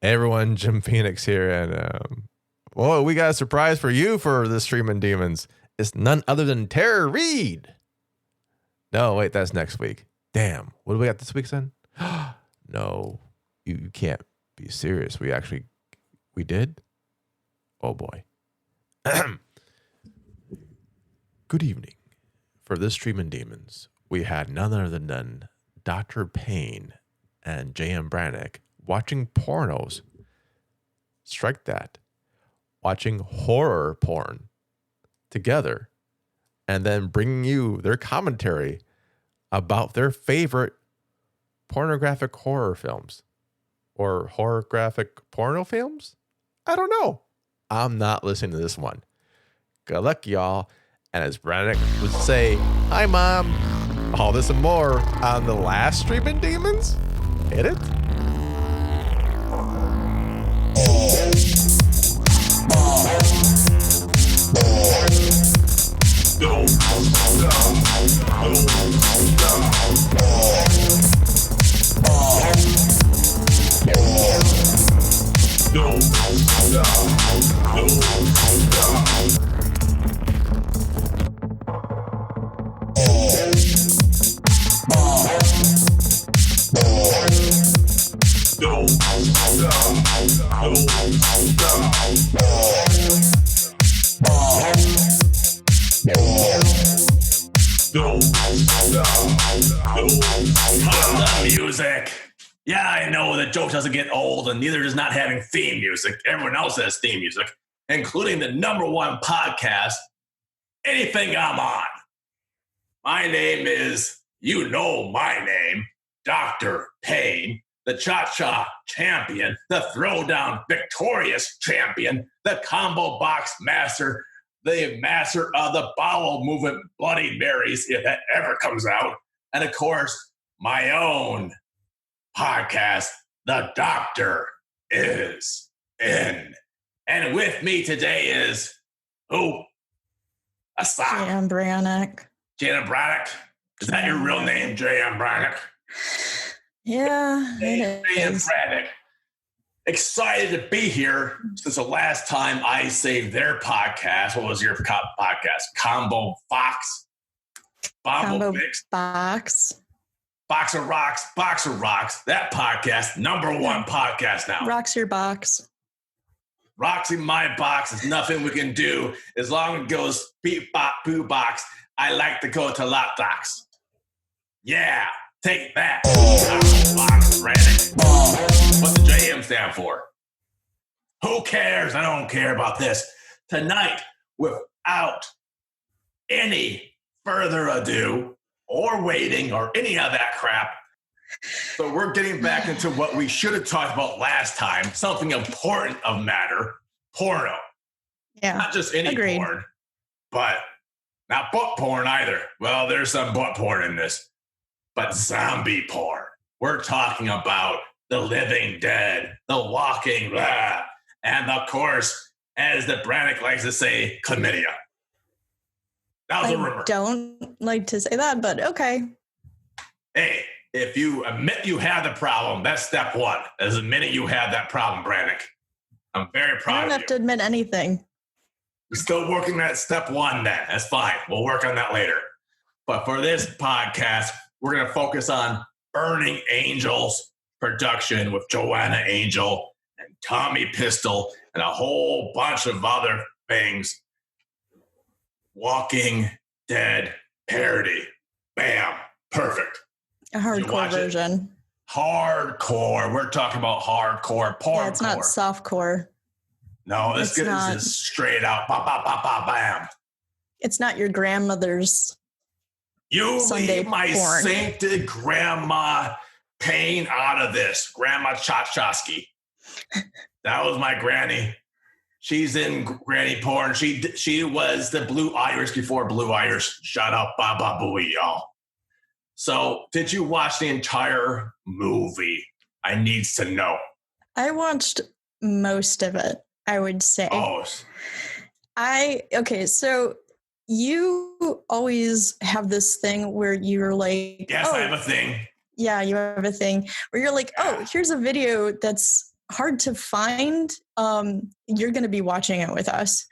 Hey everyone, Jim Phoenix here, and well, we got a surprise for you for the Streamin Demons. It's none other than Tara Reid. No, wait, that's next week. Damn, what do we got this week, son? No, you can't be serious. We did? Oh boy. Good evening. For this Streamin Demons, we had none other than Dr. Payne and JM Brannyk watching pornos. Strike that. Watching horror porn together and then bringing you their commentary about their favorite pornographic horror films or horrorgraphic porno films. I don't know. I'm not listening to this one. Good luck, y'all. And as Brannyk would say, hi, Mom. All this and more on the last Streamin Demons. Hit it. The music. Yeah, I know the joke doesn't get old, and neither does not having theme music. Everyone else has theme music, including the #1 podcast, anything I'm on. My name is, you know my name, Dr. Payne, the Cha-Cha champion, the Throwdown victorious champion, the Combo Box master, the master of the bowel movement Bloody Marys, if that ever comes out. And of course, my own podcast, The Doctor Is In. And with me today is who? JM Brannyk. JM Brannyk? Is that your real name, JM Brannyk? Yeah, it JM is. Brannyk. Excited to be here since the last time I saved their podcast. What was your podcast? Combo Fox? Combo Mix? Box. Box of Rocks. That podcast, #1 podcast now. Rocks your box. Rocks in my box. There's nothing we can do as long as it goes beep, bop, boo box. I like to go to lot docs. Yeah, take that. Box, Brannyk. What's the JM stand for? Who cares? I don't care about this. Tonight, without any further ado or waiting or any of that crap. So we're getting back into what we should have talked about last time, something important of matter, porno. Yeah. Not just any agreed. porn, but not butt porn either. Well, there's some butt porn in this, but zombie porn. We're talking about the living dead, the walking, blah, and of course, as the Brannyk likes to say, chlamydia. That was a rumor. I don't like to say that, but okay. Hey, if you admit you have the problem, that's step 1. As admitting you have that problem, Brannyk. I'm very proud I don't of have you. to admit anything. We're still working at step 1 then. That's fine. We'll work on that later. But for this podcast, we're going to focus on Burning Angels production with Joanna Angel and Tommy Pistol and a whole bunch of other things. Walking Dead parody. Bam. Perfect. A hardcore version. Hardcore. We're talking about hardcore porn. Yeah, it's not softcore. No, this is straight out. Ba, ba, ba, ba, bam. It's not your grandmother's You Sunday leave my porn. sainted grandma Payne out of this. Grandma Chachowski. That was my granny. She's in granny porn. She was the Blue Irish before Blue Irish. Shut up, Baba Booey, y'all. So, did you watch the entire movie? I needs to know. I watched most of it, I would say. Oh. Okay, so you always have this thing where you're like, Yes, I have a thing. Yeah, you have a thing where you're like, oh, here's a video that's hard to find, you're going to be watching it with us.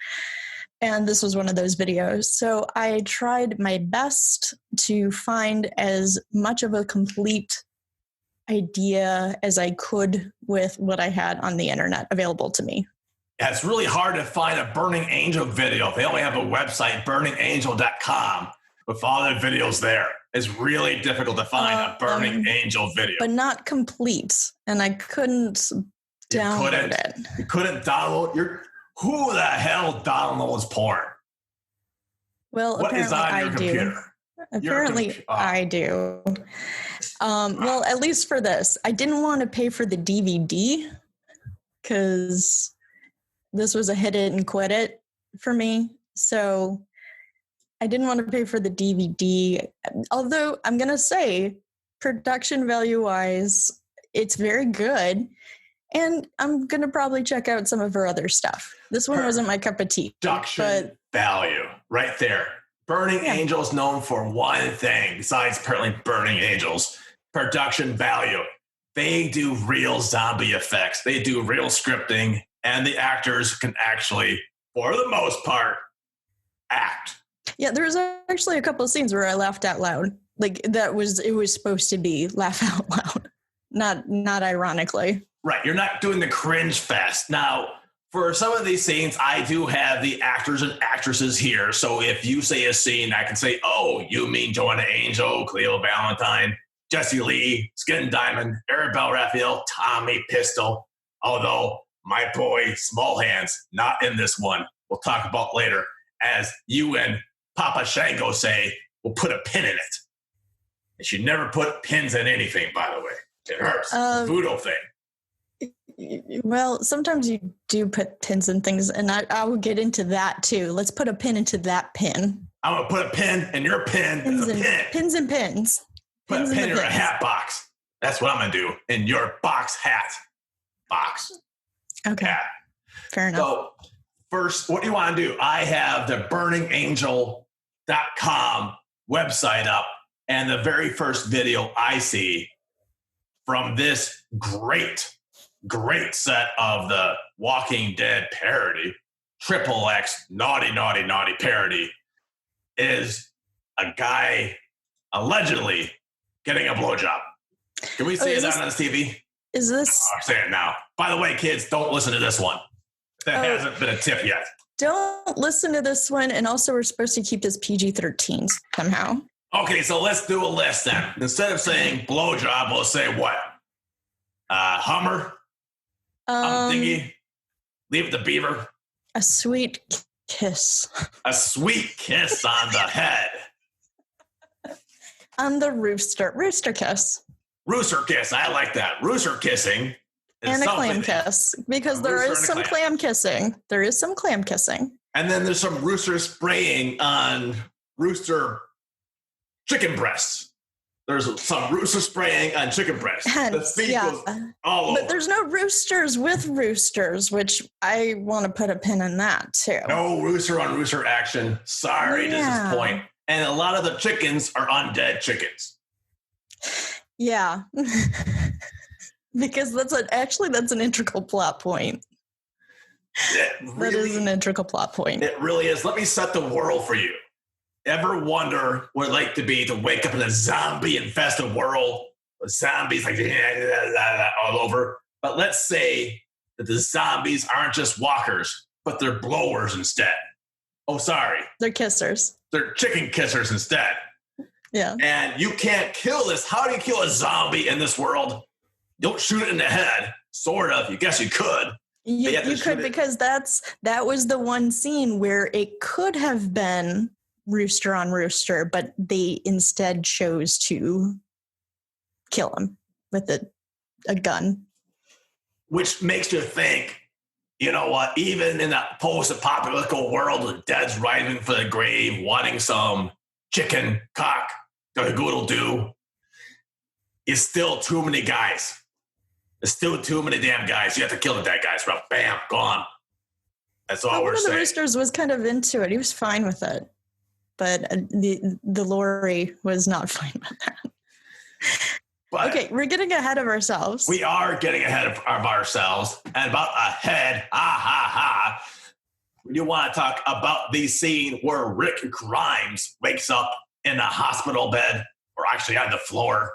And this was one of those videos. So I tried my best to find as much of a complete idea as I could with what I had on the internet available to me. Yeah, it's really hard to find a Burning Angel video. They only have a website, burningangel.com, with all their videos there. It's really difficult to find a Burning Angel video. But not complete. And I couldn't download it. You couldn't download who the hell downloads porn? Well, what is on your computer? Apparently I do. Well, at least for this. I didn't want to pay for the DVD because this was a hit it and quit it for me. So I didn't want to pay for the DVD. Although I'm going to say, production value-wise, it's very good. And I'm going to probably check out some of her other stuff. This one wasn't my cup of tea. Production value, right there. Burning Angel's known for one thing, besides apparently Burning Angels, production value. They do real zombie effects. They do real scripting, and the actors can actually, for the most part, act. Yeah, there's actually a couple of scenes where I laughed out loud. Like it was supposed to be laugh out loud, not ironically. Right, you're not doing the cringe fest. Now, for some of these scenes, I do have the actors and actresses here. So if you say a scene, I can say, oh, you mean Joanna Angel, Cleo Valentine, Jesse Lee, Skin Diamond, Arabelle Raphael, Tommy Pistol. Although my boy Small Hands, not in this one. We'll talk about later. As you and Papa Shango say, we'll put a pin in it. You should never put pins in anything, by the way. It hurts. It's a voodoo thing. Well, sometimes you do put pins in things, and I will get into that too. Let's put a pin into that pin. I'm going to put a pin in your pin. Pins and pin. Pins and pins. Put pins a pin in a hat box. That's what I'm going to do. In your box hat box. Okay. Yeah. Fair enough. So first, what do you want to do? I have the burningangel.com website up, and the very first video I see from this great set of the Walking Dead parody, XXX naughty parody, is a guy allegedly getting a blowjob. Can we say that on this TV? Is this? I'm saying it now. By the way, kids, don't listen to this one. That hasn't been a tip yet. Don't listen to this one. And also, we're supposed to keep this PG-13 somehow. Okay, so let's do a list then. Instead of saying blowjob, we'll say what? Hummer? Thingy? Leave the beaver? A sweet kiss. A sweet kiss on the head. On the rooster. Rooster kiss. Rooster kiss. I like that. Rooster kissing. And a clam kiss. Because there is some clam kissing. There is some clam kissing. And then there's some rooster spraying on rooster chicken breasts. There's some rooster spraying on chicken breasts. Hence, the feet goes all over. But there's no roosters with roosters, which I want to put a pin in that too. No rooster on rooster action. Sorry to disappoint. And a lot of the chickens are undead chickens. Yeah. Because that's an integral plot point. That is an integral plot point. It really is. Let me set the world for you. Ever wonder what it'd like to be to wake up in a zombie-infested world with zombies like all over? But let's say that the zombies aren't just walkers, but they're blowers instead. Oh, sorry. They're kissers. They're chicken kissers instead. Yeah. And you can't kill this. How do you kill a zombie in this world? You don't shoot it in the head. Sort of. You guess you could. You could, because that was the one scene where it could have been rooster on rooster, but they instead chose to kill him with a gun. Which makes you think, you know what, even in a post-apocalyptic world with dead's riding for the grave, wanting some chicken cock, good'll do, it's still too many guys. There's still too many damn guys. You have to kill the dead guys, bro. Bam, gone. That's all we're saying. One of the roosters was kind of into it. He was fine with it. But the Lori was not fine with that. But okay, we're getting ahead of ourselves. We are getting ahead of ourselves. And about ahead, we do want to talk about the scene where Rick Grimes wakes up in a hospital bed, or actually on the floor.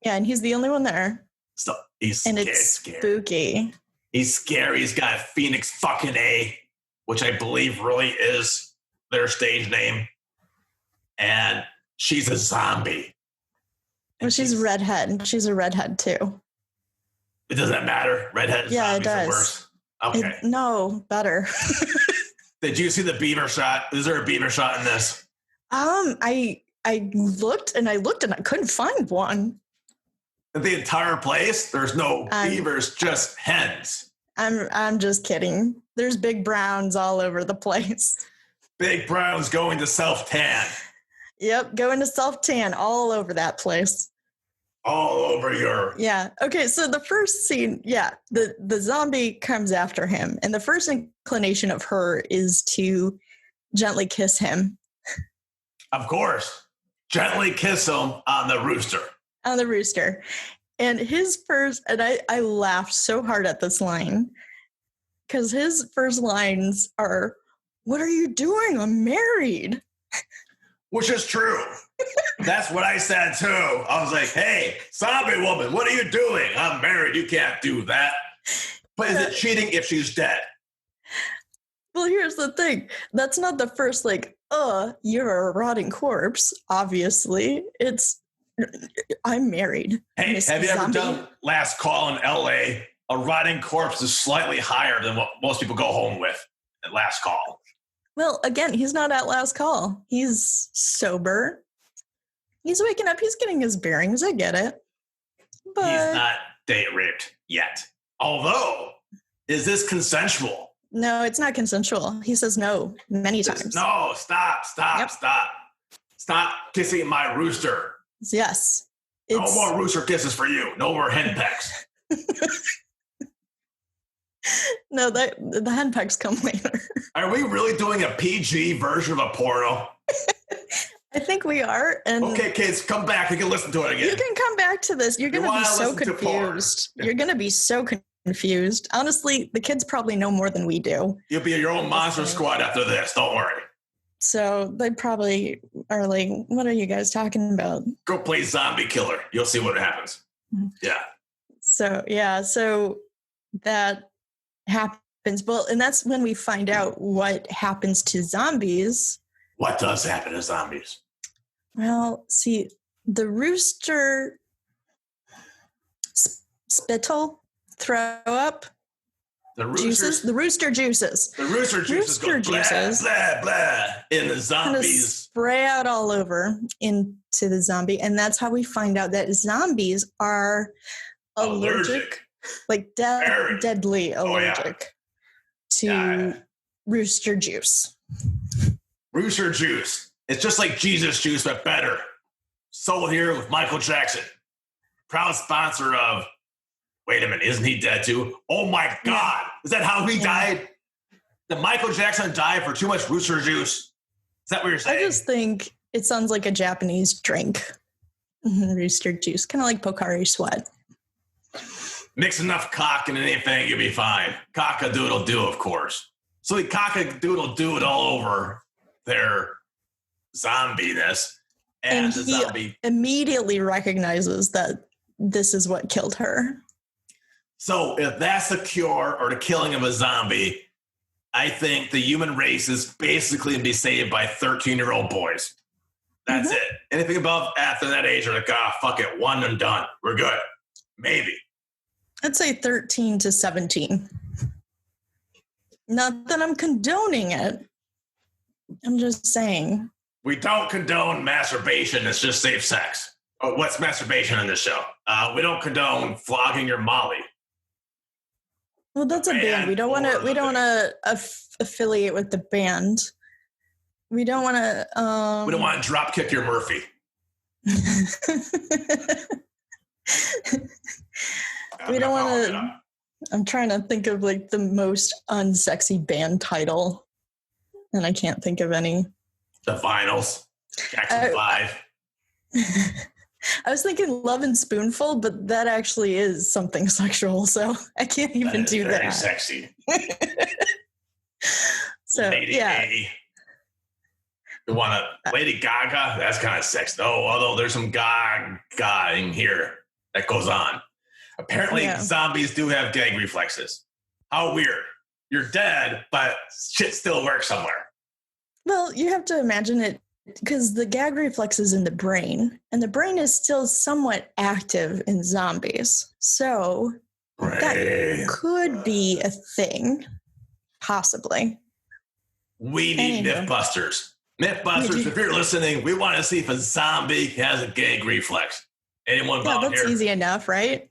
Yeah, and he's the only one there. So he's and it's scared. Spooky. He's scary. He's got Phoenix fucking A, which I believe really is their stage name. And she's a zombie. Well, she's a redhead. She's a redhead too. It doesn't matter. Redhead yeah, it does. Are worse. Okay. No, better. Did you see the beaver shot? Is there a beaver shot in this? I looked and I couldn't find one. In the entire place, there's no beavers, just hens. I'm just kidding. There's big browns all over the place. Big browns going to self-tan. Yep, going to self-tan all over that place. All over your... Yeah. Okay, so the first scene, the zombie comes after him, and the first inclination of her is to gently kiss him. Of course. Gently kiss him on the rooster. On the rooster. And his first, and I laughed so hard at this line, because his first lines are, "What are you doing? I'm married." Which is true. That's what I said too. I was like, hey, zombie woman, what are you doing? I'm married. You can't do that. But is it cheating if she's dead? Well, here's the thing. That's not the first, you're a rotting corpse, obviously. It's, I'm married. Hey, have you ever done Last Call in LA? A rotting corpse is slightly higher than what most people go home with at Last Call. Well, again, he's not at last call. He's sober. He's waking up. He's getting his bearings. I get it. But he's not date raped yet. Although, is this consensual? No, it's not consensual. He says no many times. No, stop. Yep. Stop kissing my rooster. Yes. No more rooster kisses for you. No more hen pecks. No, the henpecks come later. Are we really doing a PG version of a porno? I think we are. And okay, kids, come back. We can listen to it again. You can come back to this. You're going to be so confused. You're going to be so confused. Honestly, the kids probably know more than we do. You'll be your own monster squad after this. Don't worry. So they probably are like, what are you guys talking about? Go play zombie killer. You'll see what happens. Yeah. So that happens. Well, and that's when we find out what happens to zombies. What does happen to zombies? Well, see, the rooster spittle, throw up, the rooster juices go blah, blah, blah, in the zombies. Spray out all over into the zombie. And that's how we find out that zombies are allergic. Like deadly allergic to rooster juice. Rooster juice. It's just like Jesus juice, but better. Sold here with Michael Jackson. Proud sponsor of, wait a minute, isn't he dead too? Oh my God. Is that how he died? Did Michael Jackson die for too much rooster juice? Is that what you're saying? I just think it sounds like a Japanese drink. Rooster juice. Kind of like Pocari Sweat. Mix enough cock in anything, you'll be fine. Cock-a-doodle-doo, of course. So we cock-a-doodle-doo it all over their zombie-ness. And the zombie immediately recognizes that this is what killed her. So if that's the cure or the killing of a zombie, I think the human race is basically to be saved by 13-year-old boys. That's it. Anything above after that age are like, fuck it, one and done. We're good. Maybe. I'd say 13 to 17. Not that I'm condoning it. I'm just saying. We don't condone masturbation. It's just safe sex. Oh, what's masturbation in this show? We don't condone flogging your Molly. Well, that's a band. We don't want to affiliate with the band. We don't want to. We don't want to drop kick your Murphy. We don't want to. I'm trying to think of like the most unsexy band title, and I can't think of any. The Vinyls, Jackson 5. I was thinking Love and Spoonful, but that actually is something sexual, so I can't even do very that. Sexy. So Lady yeah. A. You want to Lady Gaga? That's kind of sexy. Oh, although there's some Gaga in here that goes on. Apparently, zombies do have gag reflexes. How weird. You're dead, but shit still works somewhere. Well, you have to imagine it because the gag reflex is in the brain, and the brain is still somewhat active in zombies. So that could be a thing, possibly. We need Mythbusters. Mythbusters, if you're listening, we want to see if a zombie has a gag reflex. Anyone volunteer? That's easy enough, right?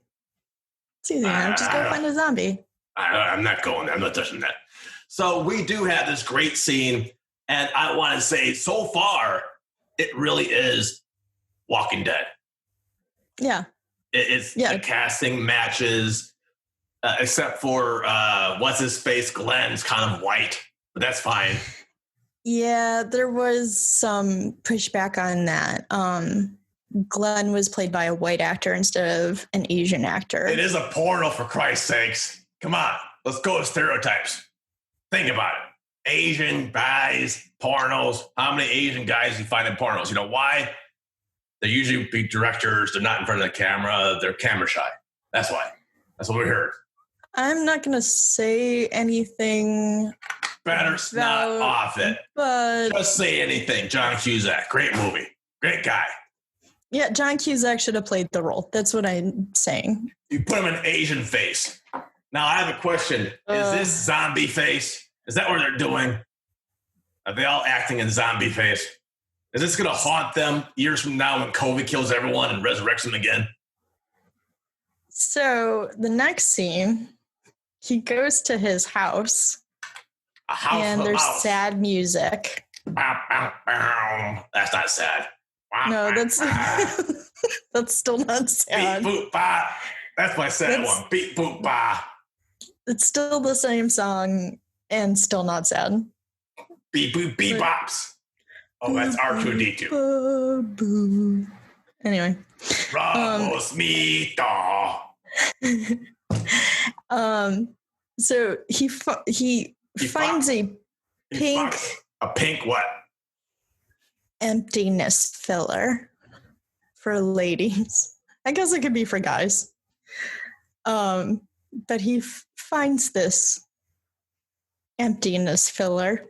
It's easy enough. Just go find a zombie. I'm not going there. I'm not touching that. So we do have this great scene, and I want to say, so far, it really is Walking Dead. Yeah. The casting matches, except for what's his face, Glenn's kind of white, but that's fine. Yeah, there was some pushback on that. Glenn was played by a white actor instead of an Asian actor. It is a porno, for Christ's sakes. Come on, let's go with stereotypes. Think about it. Asian guys, pornos. How many Asian guys you find in pornos? You know why? They're usually big directors. They're not in front of the camera. They're camera shy. That's why. That's what we heard. I'm not going to say anything. Better snot off it. But just say anything. John Cusack. Great movie. Great guy. Yeah, John Cusack should have played the role. That's what I'm saying. You put him in Asian face. Now, I have a question. Is this zombie face? Is that what they're doing? Are they all acting in zombie face? Is this going to haunt them years from now when COVID kills everyone and resurrects them again? So the next scene, he goes to his house. A house and there's sad music. That's not sad. No, that's that's still not sad. Beep, boop, ba. That's my sad one. Beep, boop, ba. It's still the same song and still not sad. Beep, boop, beep, bops. Oh, that's R2-D2. Anyway. Ramos mito. So he finds a pink what? Emptiness filler for ladies. I guess it could be for guys. But he finds this emptiness filler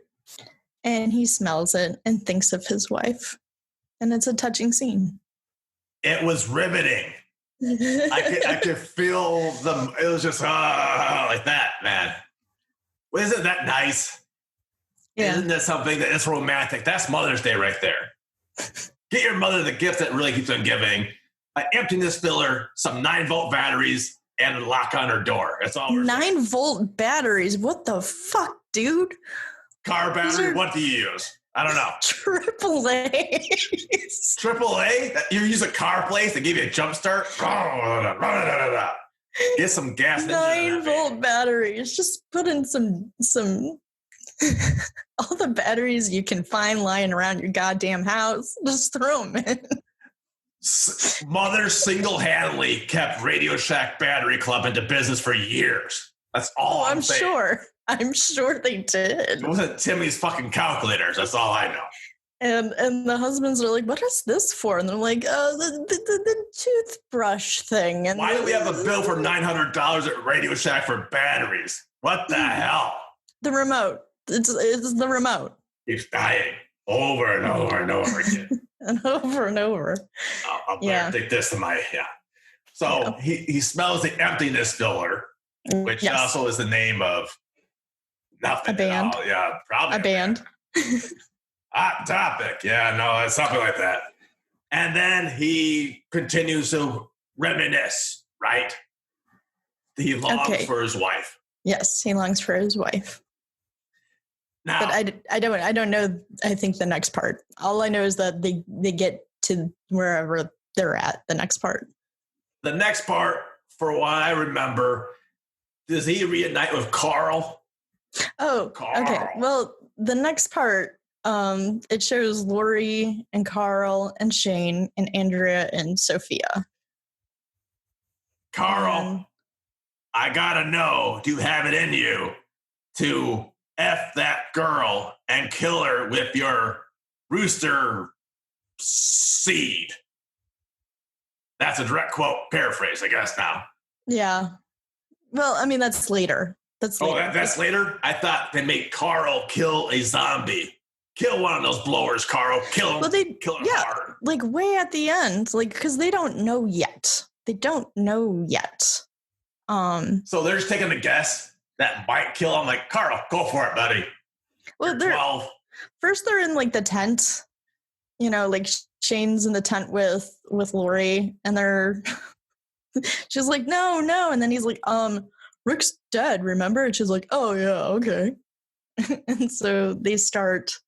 and he smells it and thinks of his wife. And it's a touching scene. It was riveting. I could feel them. It was just like that, man. Well, isn't that nice? Yeah. Isn't that something that is romantic? That's Mother's Day right there. Get your mother the gift that really keeps on giving. An emptiness filler, some 9-volt batteries, and a lock on her door. That's all we're saying. 9-volt batteries? What the fuck, dude? Car battery? What do you use? I don't know. AAA. AAA? You use a car place to give you a jump start? Get some gas. 9-volt batteries. Just put in some all the batteries you can find lying around your goddamn house. Just throw them in. Mother single-handedly kept Radio Shack Battery Club into business for years. That's all I'm saying. I'm sure they did. It wasn't Timmy's fucking calculators. That's all I know. And the husbands are like, what is this for? And they're like, the toothbrush thing. And why do we have a bill for $900 at Radio Shack for batteries? What the hell? The remote. It's the remote. Keeps dying over and over and over again. And over and over. I'll take this to my, So he smells the emptiness filler, which also is the name of nothing. A band. Yeah, probably. A band. Hot topic. Yeah, no, it's something like that. And then he continues to reminisce, right? He longs for his wife. Yes, he longs for his wife. Now, but I don't know. I think the next part. All I know is that they get to wherever they're at. The next part. The next part, for what I remember, does he reunite with Carl? Oh, Carl. Okay. Well, the next part It shows Lori and Carl and Shane and Andrea and Sophia. Carl, I gotta know, do you have it in you to F that girl and kill her with your rooster seed? That's a direct quote, paraphrase, I guess now. Yeah. Well, I mean, that's later. That's later. That's later? I thought they made Carl kill a zombie. Kill one of those blowers, Carl. Kill him. Well, kill him hard. Like way at the end, like, because they don't know yet. They don't know yet. So they're just taking a guess that might kill him. Like, Carl, go for it, buddy. Well, first they're in like the tent, you know, like Shane's in the tent with Lori, and she's like, no, and then he's like, Rick's dead, remember? And she's like, oh yeah, okay. And so they start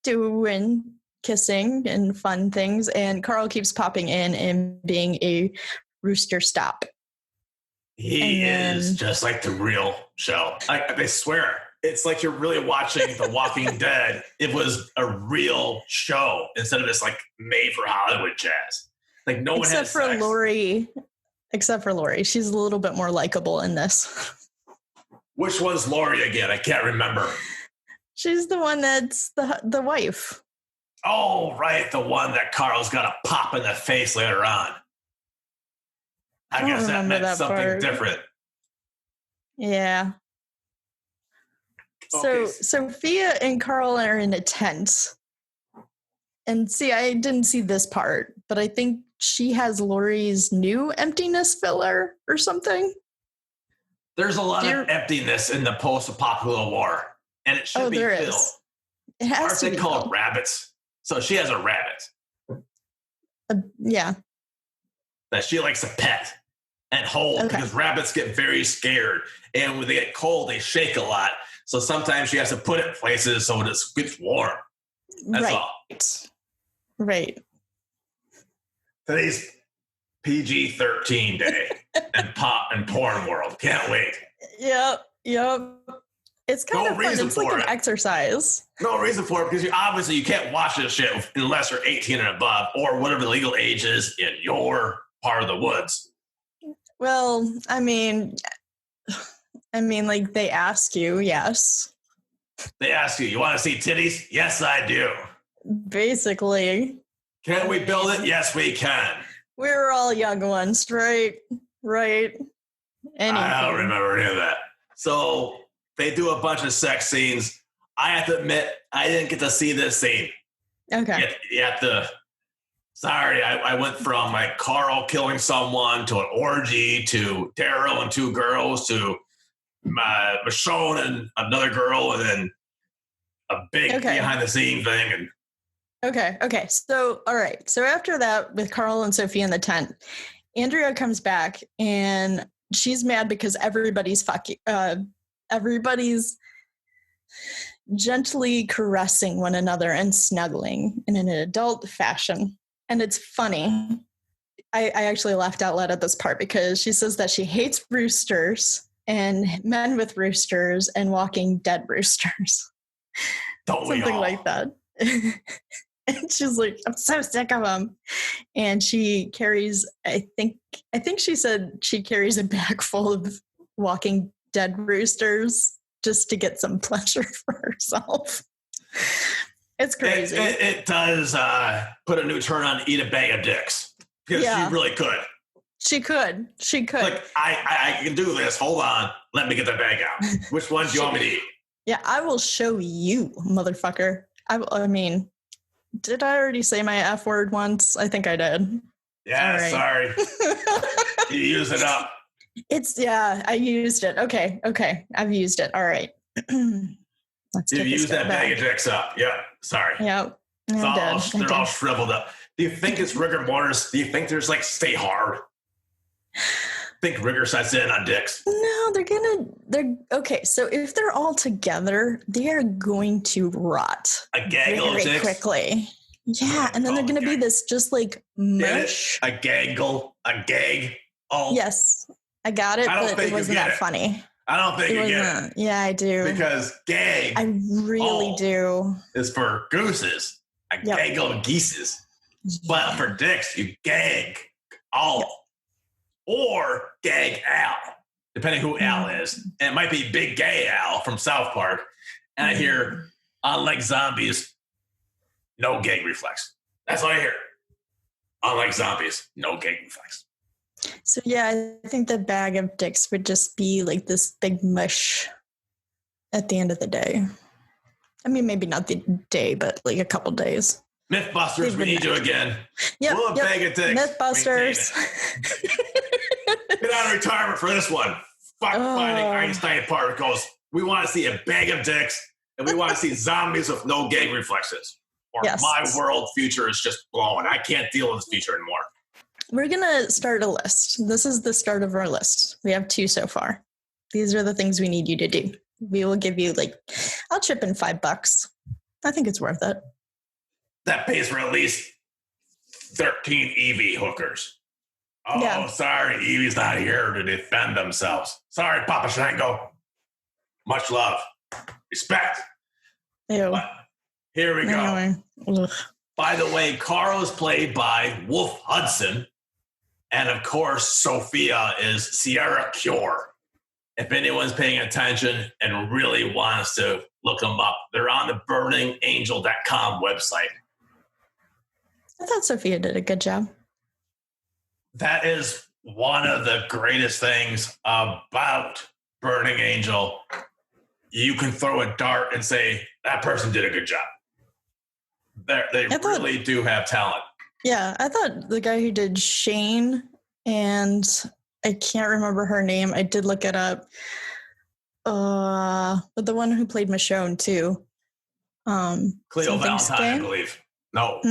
doing kissing and fun things, and Carl keeps popping in and being a rooster stop. He is just like the real show. I swear, it's like you're really watching The Walking Dead. It was a real show instead of this like made for Hollywood jazz. Like no one except for sex. Except for Lori, she's a little bit more likable in this. Which one's Lori again? I can't remember. She's the one that's the wife. Oh, right. The one that Carl's got to pop in the face later on. I guess that meant something different. Yeah. Okay. So Sophia and Carl are in a tent. And see, I didn't see this part, but I think she has Lori's new emptiness filler or something. There's a lot of emptiness in the post-apocalyptic war, and it should be filled. Is. It has to be called filled. Rabbits. So she has a rabbit. Yeah. That she likes to pet and hold because rabbits get very scared. And when they get cold, they shake a lot. So sometimes she has to put it places so it gets warm. That's all. Right. Today's PG-13 day and pop and porn world. Can't wait. Yep. It's kind of fun. It's like an exercise. No reason for it because you can't watch this shit unless you're 18 and above or whatever the legal age is in your part of the woods. Well, I mean, like they ask you, yes. They ask you want to see titties? Yes, I do. Basically. Can we build it? Yes, we can. We were all young ones, right? Anything. I don't remember any of that. So they do a bunch of sex scenes. I have to admit, I didn't get to see this scene. Okay. You have to. Sorry, I went from like Carl killing someone to an orgy to Daryl and two girls to Michonne and another girl and then a big behind the scene thing. And Okay. So, all right. So after that, with Carl and Sophie in the tent, Andrea comes back and she's mad because everybody's gently caressing one another and snuggling in an adult fashion. And it's funny. I actually laughed out loud at this part because she says that she hates roosters and men with roosters and Walking Dead roosters. Something like that. And she's like, I'm so sick of them. And she carries, I think she said she carries a bag full of Walking Dead roosters just to get some pleasure for herself. It's crazy. It does put a new turn on Eat a Bag of Dicks. Because she really could. She could. Like, I can do this. Hold on. Let me get the bag out. Which one do you want me to eat? Yeah, I will show you, motherfucker. I mean, did I already say my F word once? I think I did. Yeah, right. Sorry. You use it up. I used it. Okay. I've used it. All right. You used that bag of dicks up. Yeah. Sorry. Yep. They're all shriveled up. Do you think it's rigor mortis? Do you think there's like stay hard? Think rigor sets in on dicks? No, they're okay. So if they're all together, they are going to rot a gaggle of dicks quickly. Yeah, and then they're going to be this just like mush. A gag. Oh, yes, I got it, but it wasn't that funny. I don't think you get it. Yeah, I do. Because gag. I really do. Is for gooses. I gaggle geeses. But for dicks, you gag all. Yep. Or gag Al, depending who Al is. And it might be Big Gay Al from South Park. And I hear, unlike zombies, no gag reflex. That's what I hear. Unlike zombies, no gag reflex. So yeah, I think the bag of dicks would just be like this big mush at the end of the day. I mean, maybe not the day, but like a couple days. Mythbusters, we need you again. Yep, we'll bag of dicks. Mythbusters. Get out of retirement for this one. Fuck finding Einstein particles. We want to see a bag of dicks, and we want to see zombies with no gag reflexes. Or my world future is just blown. I can't deal with this future anymore. We're going to start a list. This is the start of our list. We have 2 so far. These are the things we need you to do. We will give you I'll chip in $5. I think it's worth it. That pays for at least 13 Evie hookers. Oh, sorry. Evie's not here to defend themselves. Sorry, Papa Shango. Much love. Respect. Ew. But here we go. Anyway. By the way, Carl is played by Wolf Hudson. And of course, Sophia is Sierra Cure. If anyone's paying attention and really wants to look them up, they're on the burningangel.com website. I thought Sophia did a good job. That is one of the greatest things about Burning Angel. You can throw a dart and say, that person did a good job. They really do have talent. Yeah, I thought the guy who did Shane, and I can't remember her name. I did look it up. But the one who played Michonne, too. Cleo Valentine, I believe. No.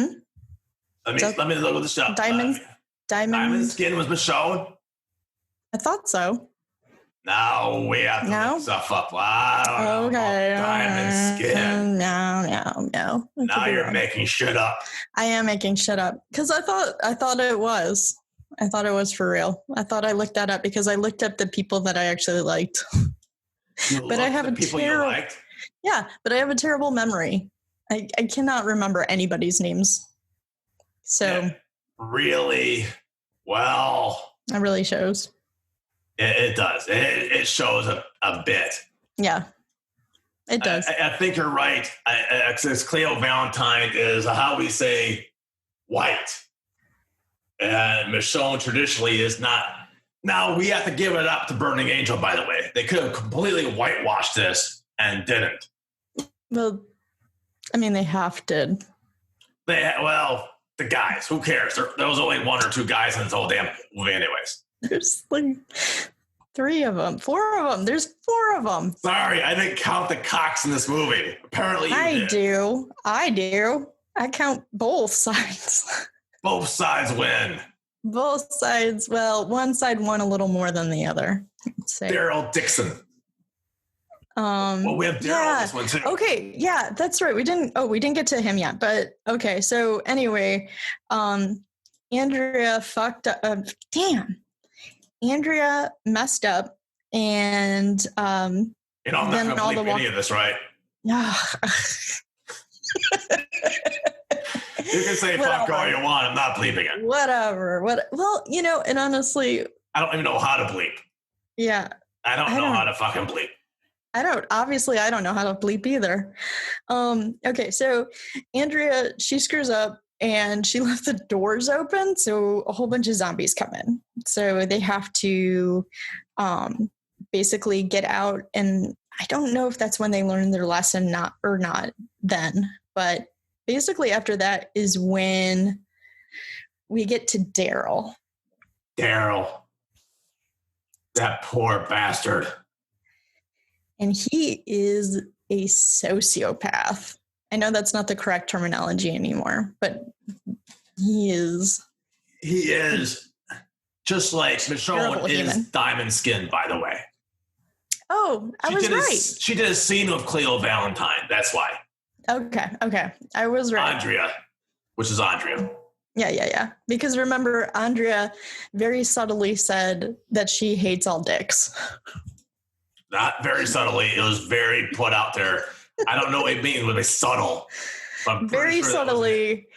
Let me look at the show. Diamond Skin was Michonne? I thought so. No, we have to look stuff up. I don't know. Okay. Diamond Skin. No. Now you're making shit up. I am making shit up. Because I thought it was. I thought it was for real. I thought I looked that up because I looked up the people that I actually liked. But I have but I have a terrible memory. I cannot remember anybody's names. So really, well, it really shows. It does. It shows a bit. Yeah, it does. I think you're right. Because Cleo Valentine is how we say white, and Michonne traditionally is not. Now we have to give it up to Burning Angel. By the way, they could have completely whitewashed this and didn't. Well, I mean, they half did. The guys, who cares? There was only 1 or 2 guys in this whole damn movie anyways. There's 3 of them, 4 of them. There's 4 of them. Sorry, I didn't count the cocks in this movie. Apparently you did. I do. I count both sides. Both sides win. Both sides. Well, one side won a little more than the other. Daryl Dixon. Well, we have Daryl in this one too. Okay, yeah, that's right. We didn't get to him yet, but okay. So anyway, Andrea fucked up. Andrea messed up, and I'm not going to believe any of this, right? You can say fuck all you want. I'm not bleeping it. Whatever. Well, and honestly, I don't even know how to bleep. Yeah. I don't know how to fucking bleep. I don't know how to bleep either. Okay, so Andrea, she screws up and she left the doors open, so a whole bunch of zombies come in. So they have to basically get out, and I don't know if that's when they learn their lesson or not then, but basically after that is when we get to Daryl. That poor bastard. And he is a sociopath. I know that's not the correct terminology anymore, but he is. He is. Just like Michonne is Diamond Skin, by the way. Oh, I was right. She did a scene with Cleo Valentine. That's why. Okay. I was right. Andrea, which is Andrea. Yeah. Because remember, Andrea very subtly said that she hates all dicks. Not very subtly. It was very put out there. I don't know what it means when it's subtle. Very subtly.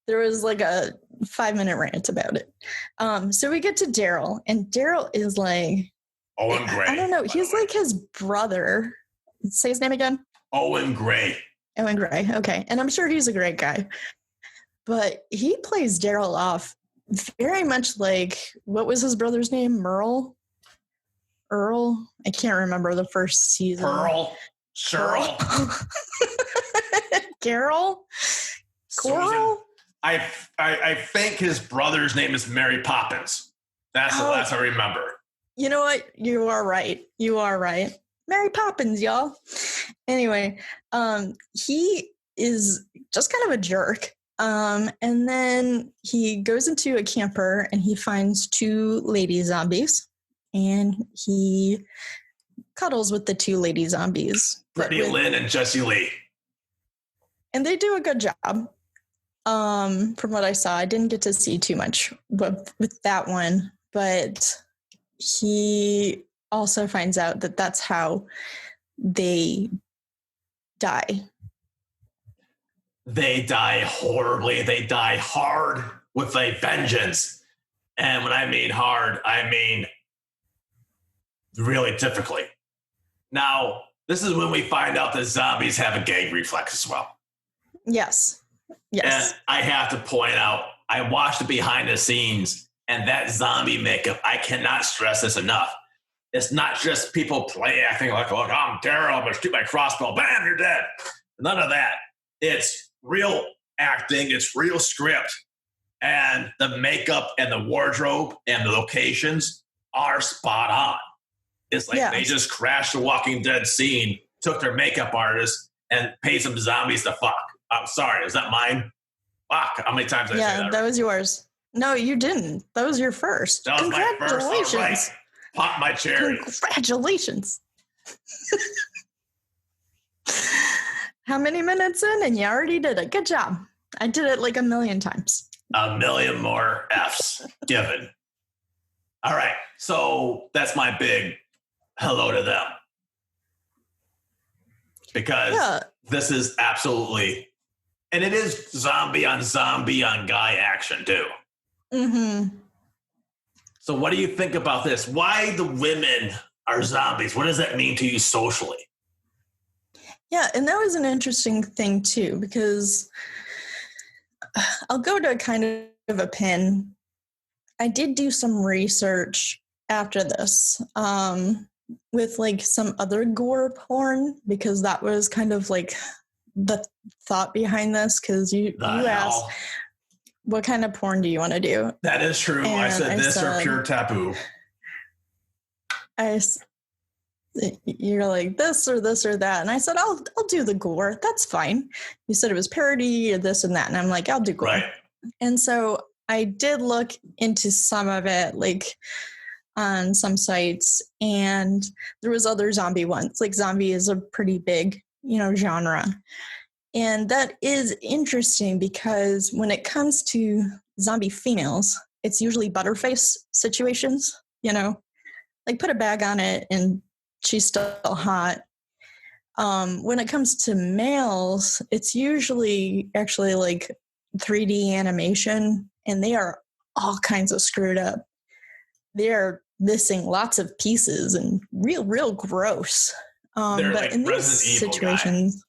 There was like a 5-minute rant about it. So we get to Daryl, and Daryl is like Owen Gray. I don't know. He's like his brother. Say his name again. Owen Gray. Owen Gray. Okay. And I'm sure he's a great guy. But he plays Daryl off very much like, what was his brother's name? Earl? I can't remember the first season. Pearl. Cheryl. Carol? Coral? I think his brother's name is Mary Poppins. That's the last I remember. You know what? You are right. Mary Poppins, y'all. Anyway, he is just kind of a jerk. And then he goes into a camper and he finds 2 lady zombies, and he cuddles with the 2 lady zombies. Brittany Lynn and Jessie Lee. And they do a good job. From what I saw, I didn't get to see too much with that one, but he also finds out that that's how they die. They die horribly. They die hard with a vengeance. And when I mean hard, I mean really typically. Now, this is when we find out that zombies have a gag reflex as well. Yes. And I have to point out, I watched the behind the scenes, and that zombie makeup, I cannot stress this enough. It's not just people play acting like, look, I'm Daryl, I'm going to shoot my crossbow, bam, you're dead. None of that. It's real acting. It's real script. And the makeup and the wardrobe and the locations are spot on. It's like they just crashed the Walking Dead scene, took their makeup artist, and paid some zombies to fuck. I'm sorry, is that mine? Fuck, how many times did I say that? Yeah, that was yours. No, you didn't. That was your first. That was my first. All right. Pop my cherry. Congratulations. How many minutes in and you already did it? Good job. I did it like 1,000,000 times. 1,000,000 more Fs given. All right, so that's my big hello to them. Because this is absolutely... And it is zombie on guy action, too. Mm-hmm. So what do you think about this? Why the women are zombies? What does that mean to you socially? Yeah, and that was an interesting thing, too, because I'll go to kind of a pin. I did do some research after this with, like, some other gore porn, because that was kind of, like... the thought behind this, because you asked what kind of porn do you want to do. That is true. And I said this or pure taboo. You're like this or that, and I said I'll do the gore. That's fine. You said it was parody or this and that, and I'm like, I'll do gore. Right. And so I did look into some of it, like on some sites, and there was other zombie ones. Like zombie is a pretty big genre. And that is interesting because when it comes to zombie females, it's usually butterface situations, like put a bag on it and she's still hot. When it comes to males, it's usually actually like 3D animation, and they are all kinds of screwed up. They're missing lots of pieces and real gross. But like in these situations,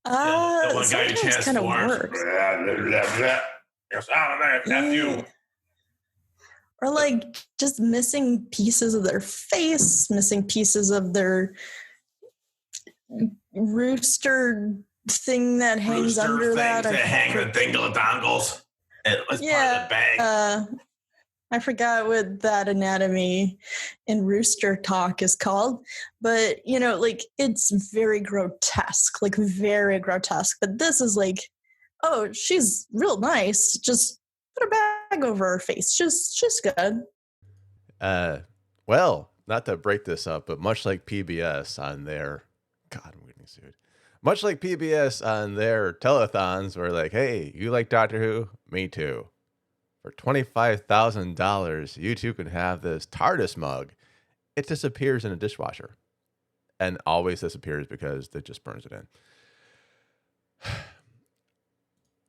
the one guy sometimes kind of works. Or like just missing pieces of their face, missing pieces of their rooster thing that hangs under that. Hang the dingle-dongles. It was part of the bag. I forgot what that anatomy in rooster talk is called, but like it's very grotesque. But this is like, oh, she's real nice. Just put a bag over her face. She's good. Well, not to break this up, but much like PBS on their, God, I'm getting sued. Much like PBS on their telethons, were like, hey, you like Doctor Who? Me too. For $25,000, you too can have this TARDIS mug. It disappears in a dishwasher. and always disappears because it just burns it in.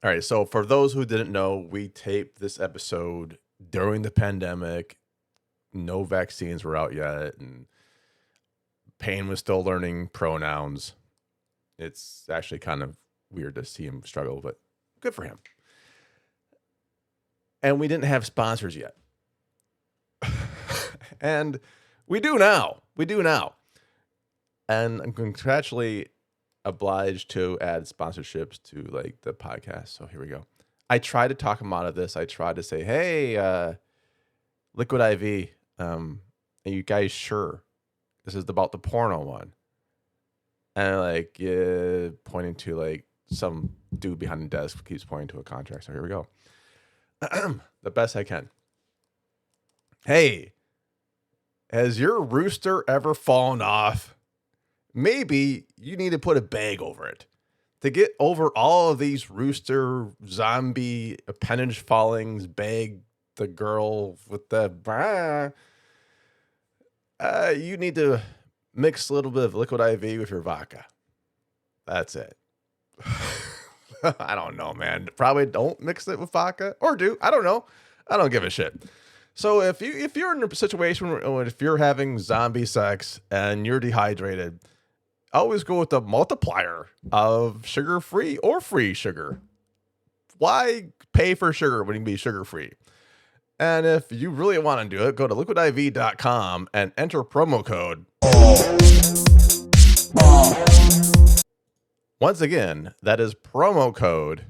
All right, so for those who didn't know, we taped this episode during the pandemic. No vaccines were out yet, and Payne was still learning pronouns. It's actually kind of weird to see him struggle, but good for him. And we didn't have sponsors yet. And we do now. And I'm contractually obliged to add sponsorships to like the podcast. So here we go. I tried to talk him out of this. I tried to say, hey, Liquid IV, are you guys sure? This is about the porno one. And like pointing to like some dude behind the desk keeps pointing to a contract. So here we go. The best I can. Hey, has your rooster ever fallen off? Maybe you need to put a bag over it. To get over all of these rooster zombie appendage fallings, bag the girl with the you need to mix a little bit of Liquid IV with your vodka. That's it. I don't know, man. Probably don't mix it with vodka, or do. I don't know. I don't give a shit. So if you're in a situation where if you're having zombie sex and you're dehydrated, always go with the multiplier of sugar-free or free sugar. Why pay for sugar when you can be sugar-free? And if you really want to do it, go to liquidiv.com and enter promo code. Once again, that is promo code.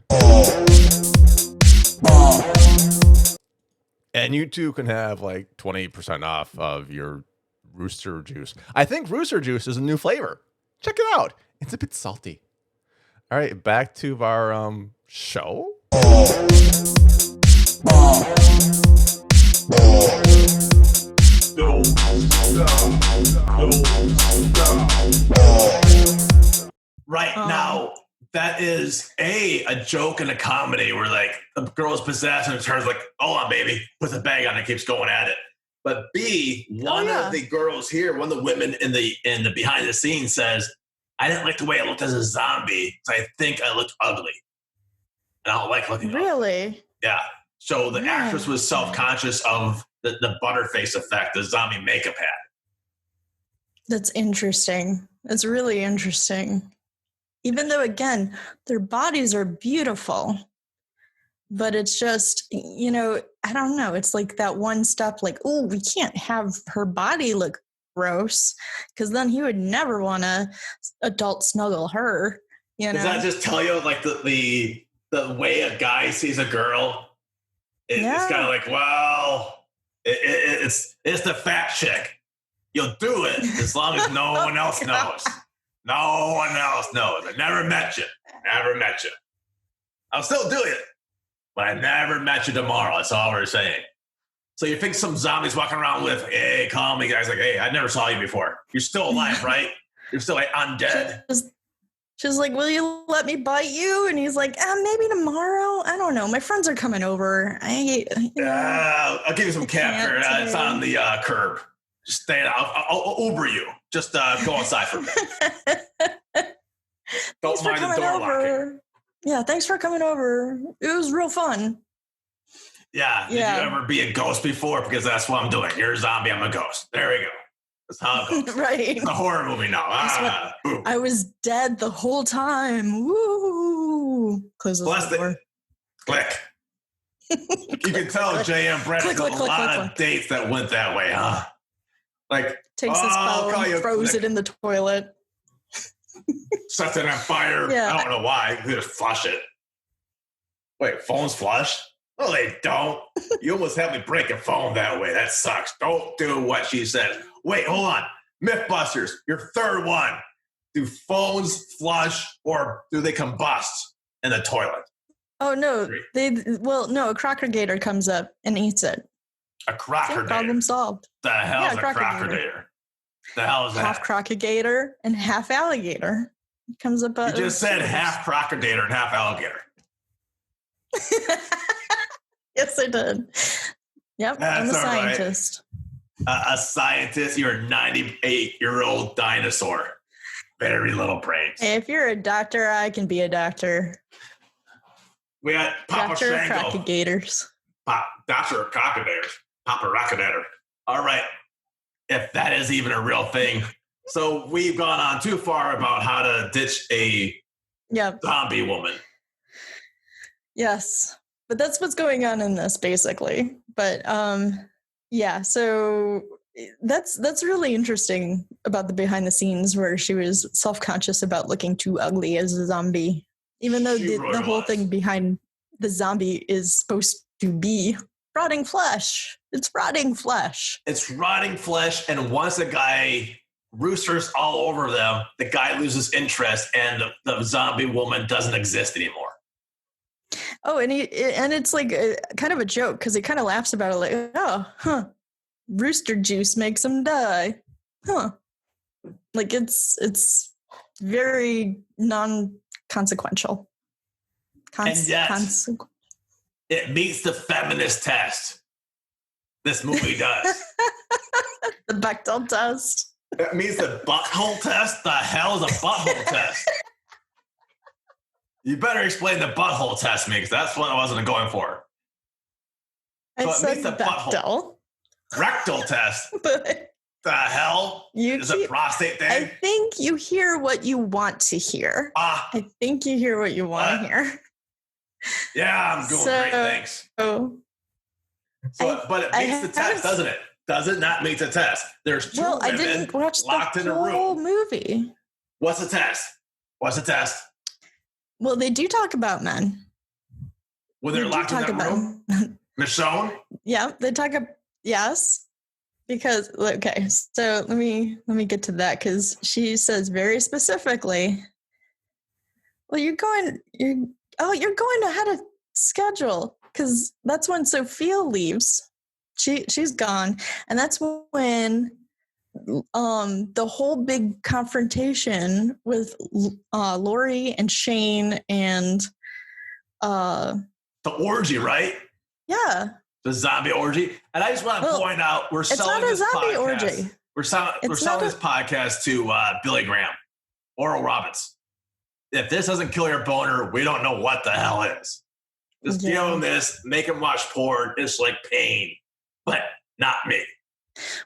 And you too can have like 20% off of your rooster juice. I think rooster juice is a new flavor. Check it out. It's a bit salty. All right, back to our show. Right now, that is a joke in a comedy where like the girl is possessed and it turns like, hold on, baby, puts a bag on and keeps going at it. But B, one of the girls here, one of the women in the behind the scenes says, I didn't like the way I looked as a zombie, so I think I looked ugly. And I don't like looking ugly. Yeah. So the actress was self-conscious of the butterface effect the zombie makeup had. That's interesting. That's really interesting. Even though, again, their bodies are beautiful. But it's just, I don't know. It's like that one step like, oh, we can't have her body look gross because then he would never want to adult snuggle her. Does that just tell you like the way a guy sees a girl? It's kind of like, well, it's the fat chick. You'll do it as long as no one else knows. No one else knows. I never met you. I'll still do it. But I never met you tomorrow. That's all we're saying. So you think some zombies walking around with, hey, call me, guys. Like, hey, I never saw you before. You're still alive, right? You're still like undead. She's like, will you let me bite you? And he's like, maybe tomorrow. I don't know. My friends are coming over. I'll give you some cat food. It's on the curb. Just stay out. I'll Uber you. Just go outside for a minute. Don't mind the door locking. Yeah, thanks for coming over. It was real fun. Yeah. Did you ever be a ghost before? Because that's what I'm doing. You're a zombie. I'm a ghost. There we go. That's how it goes. Right. It's a horror movie now. I was dead the whole time. Woo. Close the door. Click. You can tell JM Brannyk a lot of dates that went that way, huh? Like, takes his phone, throws it in the toilet. Sets it on fire. Yeah. I don't know why. You just flush it. Wait, phones flush? No, they don't. You almost had me break a phone that way. That sucks. Don't do what she said. Wait, hold on. Mythbusters, your third one. Do phones flush or do they combust in the toilet? Oh, no. A Crocker Gator comes up and eats it. A Crocker Gator? Problem solved. The hell is a Crocker Gator? The hell is that? Half Crocagator and half alligator. It comes up. You just said half Crocagator and half alligator. Yes, I did. Yep, I'm a scientist. a scientist. You're a 98-year-old dinosaur. Very little brains. Hey, if you're a doctor, I can be a doctor. We got Papa Doctor Shango. Crocodigators. Doctor Crocodigators. Papa Rockadator. All right. If that is even a real thing. So we've gone on too far about how to ditch a zombie woman. Yes. But that's what's going on in this, basically. But yeah, so that's really interesting about the behind the scenes where she was self-conscious about looking too ugly as a zombie, even though the whole thing behind the zombie is supposed to be rotting flesh. It's rotting flesh. It's rotting flesh, and once a guy roosters all over them, the guy loses interest, and the zombie woman doesn't exist anymore. Oh, and it's like kind of a joke because he kind of laughs about it, like, rooster juice makes him die, like it's very non-consequential. And yet, it meets the feminist test. This movie does. The Bechdel test. It means the butthole test. The hell is a butthole test? You better explain the butthole test to me, because that's what I wasn't going for. So I said the Bechdel. Rectal test. But the hell? Is it prostate thing? I think you hear what you want to hear. I think you hear what you want to hear. Yeah, I'm doing great, thanks. But it meets the test, doesn't it? Does it not meet the test? There's two women I didn't watch locked in a room. The whole movie. What's the test? What's the test? Well, they do talk about men. When they're locked in that room? Michonne? Yeah, they talk about, yes. Because, okay, so let me get to that, because she says very specifically, well, you're going ahead of schedule, because that's when Sophia leaves. She's gone, and that's when the whole big confrontation with Lori and Shane and the orgy, right? Yeah. The zombie orgy. And I just want to point out, we're selling this podcast. Orgy. We're selling this podcast to Billy Graham, Oral Roberts. If this doesn't kill your boner, we don't know what the hell is. Just give him this, make him watch porn. It's like Payne, but not me.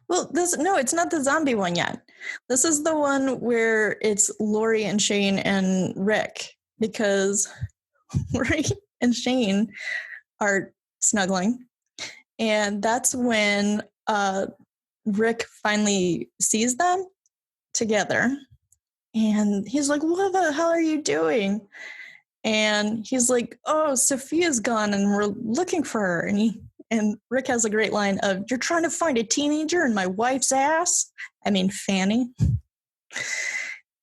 Well, it's not the zombie one yet. This is the one where it's Lori and Shane and Rick, because Lori and Shane are snuggling. And that's when Rick finally sees them together. And he's like, what the hell are you doing? And he's like, oh, Sophia's gone and we're looking for her. And Rick has a great line of, you're trying to find a teenager in my wife's ass? I mean, Fanny.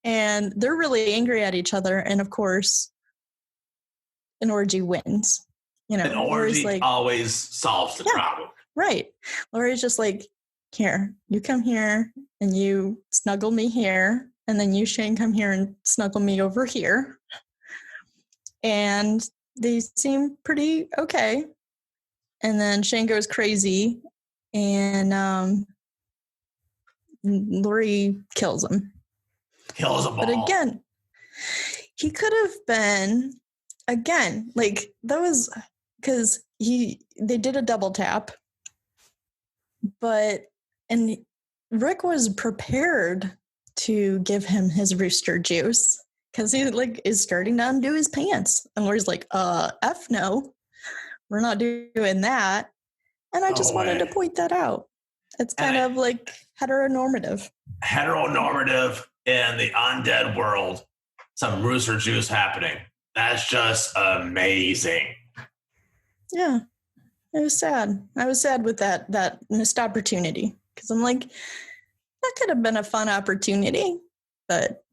And they're really angry at each other. And of course, an orgy wins. An orgy always solves the problem. Right. Lori's just like, here, you come here and you snuggle me here. And then you, Shane, come here and snuggle me over here. And they seem pretty okay. And then Shane goes crazy and Lori kills him. Kills them all. But again, he could have been, again, like that was because they did a double tap. And Rick was prepared to give him his rooster juice because he is starting to undo his pants. And Lori's like, F no, we're not doing that. And I just wanted to point that out. It's kind of like heteronormative. Heteronormative in the undead world. Some rooster juice happening. That's just amazing. Yeah. It was sad. I was sad with that missed opportunity because I'm like, that could have been a fun opportunity, but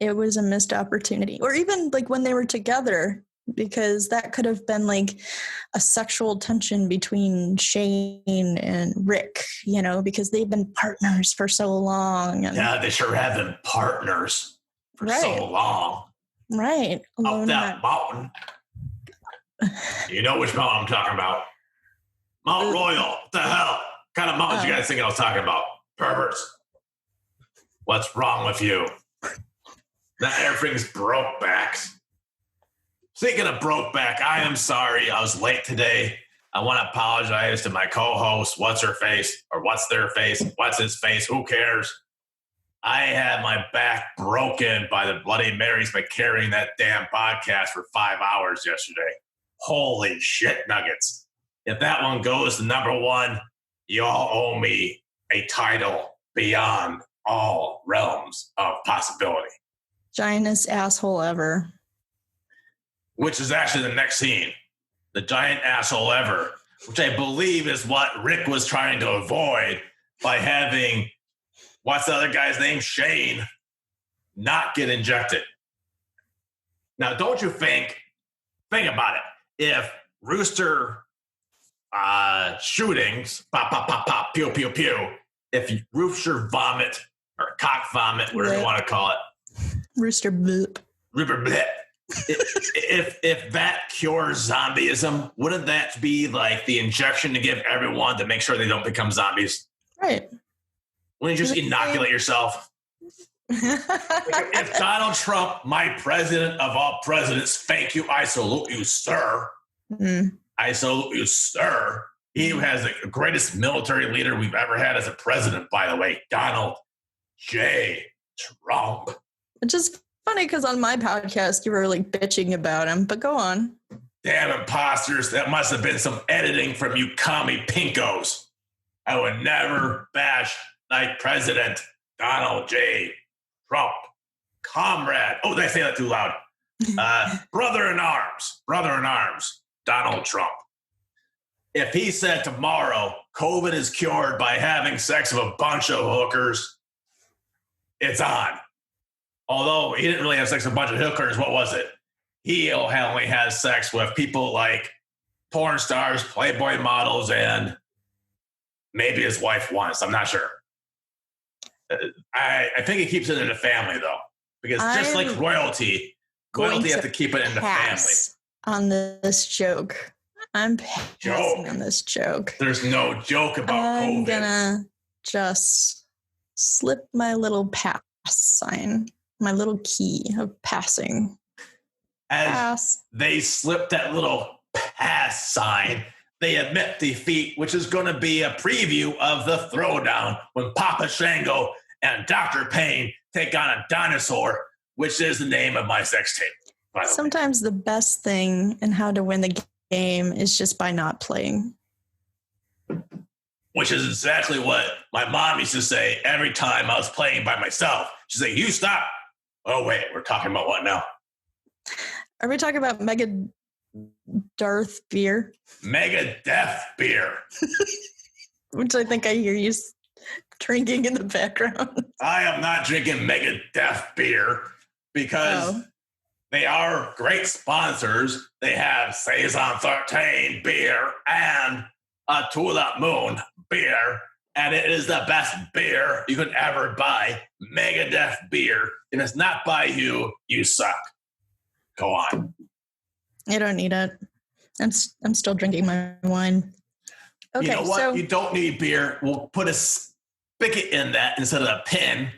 it was a missed opportunity. Or even like when they were together, because that could have been like a sexual tension between Shane and Rick, because they've been partners for so long. And yeah, they sure have been partners for so long. Right. Up that mountain. You know which mountain I'm talking about. Mount Royal. What the hell? kind of mountains you guys thinking I was talking about? Perverts. What's wrong with you? That everything's broke backs. Speaking of broke back, I am sorry I was late today. I want to apologize to my co-host, what's her face, or what's their face, what's his face, who cares? I had my back broken by the Bloody Marys by carrying that damn podcast for 5 hours yesterday. Holy shit nuggets. If that one goes to number one, you all owe me a title beyond all realms of possibility. Giantest asshole ever. Which is actually the next scene. The giant asshole ever, which I believe is what Rick was trying to avoid by having, what's the other guy's name? Shane, not get injected. Now, don't you think about it. If Rooster shootings, pop, pop, pop, pop, pew, pew, pew, if Rooster vomit or cock vomit, whatever you want to call it. Rooster blip. Rooster blip. if that cures zombieism, wouldn't that be like the injection to give everyone to make sure they don't become zombies? Right. Wouldn't you just inoculate yourself? If Donald Trump, my president of all presidents, thank you, I salute you, sir. Mm-hmm. I salute you, sir. He has the greatest military leader we've ever had as a president, by the way, Donald J. Trump. Which is funny because on my podcast you were like bitching about him, but go on. Damn imposters, that must have been some editing from you commie pinkos. I would never bash my president, Donald J. Trump. Comrade. Oh, did I say that too loud? Brother in arms, Donald Trump. If he said tomorrow COVID is cured by having sex with a bunch of hookers, it's on. Although he didn't really have sex with a bunch of hookers, what was it? He only has sex with people like porn stars, Playboy models, and maybe his wife once. I'm not sure. I think he keeps it in the family, though. Because just like royalty has to keep it in the family. On this joke. I'm passing on this joke. There's no joke about COVID. I'm gonna just slip my little pass sign. My little key of passing. They slip that little pass sign, they admit defeat, which is going to be a preview of the throwdown when Papa Shango and Dr. Payne take on a dinosaur, which is the name of my sex tape. Sometimes the best thing in how to win the game is just by not playing. Which is exactly what my mom used to say every time I was playing by myself. She'd say, you stop. Oh, wait, we're talking about what now? Are we talking about Mega Darth beer? Mega Death beer. Which I think I hear you drinking in the background. I am not drinking Mega Death beer because they are great sponsors. They have Saison 13 beer and a Tulip Moon beer. And it is the best beer you could ever buy. Mega Death beer. And it's not by you. You suck. Go on. I don't need it. I'm still drinking my wine. Okay, you know what? So you don't need beer. We'll put a spigot in that instead of a pin.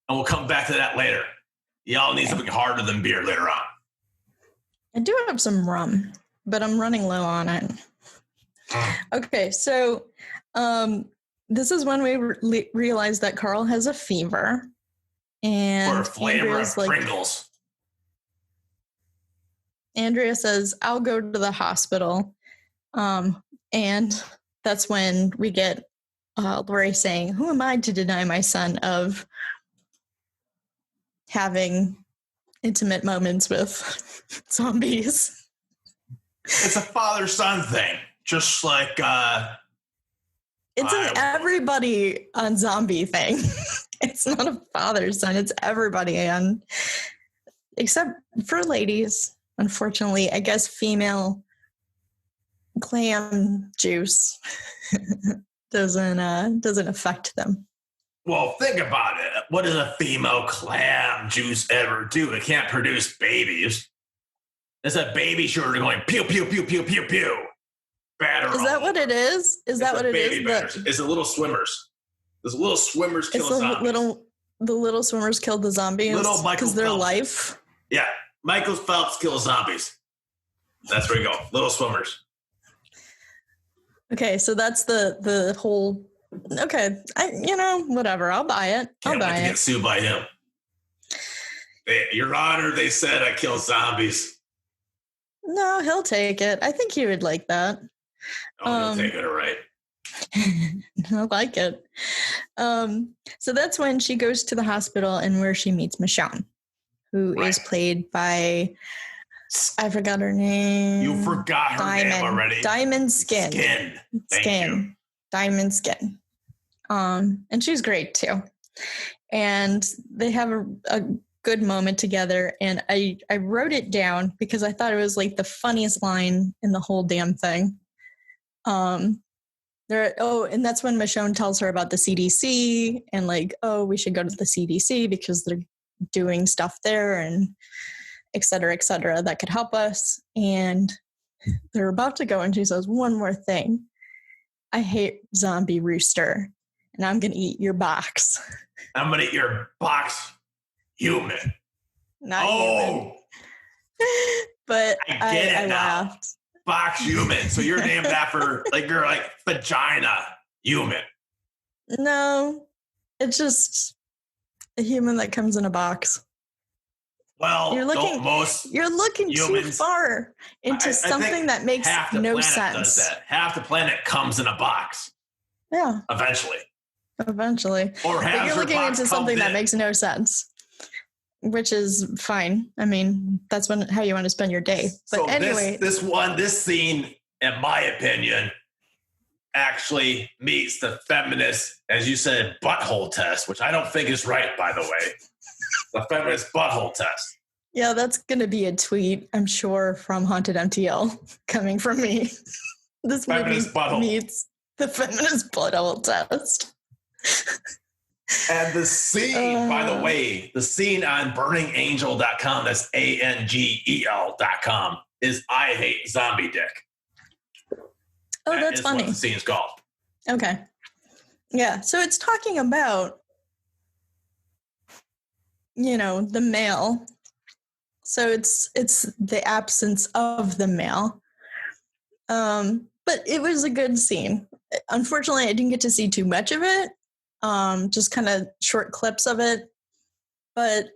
And we'll come back to that later. Y'all need something harder than beer later on. I do have some rum, but I'm running low on it. Okay, so this is when we realize that Carl has a fever. And or a flavor of Pringles. Andrea says, I'll go to the hospital. And that's when we get Lori saying, who am I to deny my son of having intimate moments with zombies? It's a father-son thing. Just like... it's an everybody on zombie thing. It's not a father-son. It's everybody on... Except for ladies. Unfortunately, I guess female clam juice doesn't affect them. Well, think about it. What does a female clam juice ever do? It can't produce babies. It's a baby sure going pew, pew, pew, pew, pew, pew. batter. Is that what it is? Is that what it is? It's the little swimmers. Those little swimmers kill zombies. The little swimmers killed the zombies because their life. Yeah, Michael Phelps kills zombies. That's where you go. Little swimmers. Okay, so that's the whole. Okay, whatever. I'll buy it. Can't wait to get sued by him. Your Honor, they said I kill zombies. No, he'll take it. I think he would like that. Oh, he'll take it, all right. I like it. So that's when she goes to the hospital and where she meets Michonne, who is played by, I forgot her name. You forgot her name already. Diamond Skin. Thank you. Diamond Skin. And she's great too. And they have a good moment together. And I wrote it down because I thought it was like the funniest line in the whole damn thing. And that's when Michonne tells her about the CDC and like, oh, we should go to the CDC because they're doing stuff there and et cetera, that could help us. And they're about to go and she says, one more thing. I hate zombie rooster and I'm going to eat your box. I'm going to eat your box human. Not human. But I get it I now. laughed. Box human. So you're named after you're like vagina human. No, it's just a human that comes in a box. Well, you're looking humans, too far into something that makes no sense. Does that. Half the planet comes in a box. Yeah. Eventually. Or you're looking into something that makes no sense. Which is fine. I mean, that's how you want to spend your day. But so anyway, this scene, in my opinion, actually meets the feminist, as you said, butthole test, which I don't think is right, by the way. The feminist butthole test. Yeah, that's going to be a tweet, I'm sure, from HauntedMTL coming from me. This movie meets the feminist butthole test. And the scene, by the way, the scene on burningangel.com, that's ANGEL.com, is I hate zombie dick. Oh, that's funny. What the scene's called. Okay. Yeah. So it's talking about, the male. So it's the absence of the male. But it was a good scene. Unfortunately, I didn't get to see too much of it. Just kind of short clips of it, but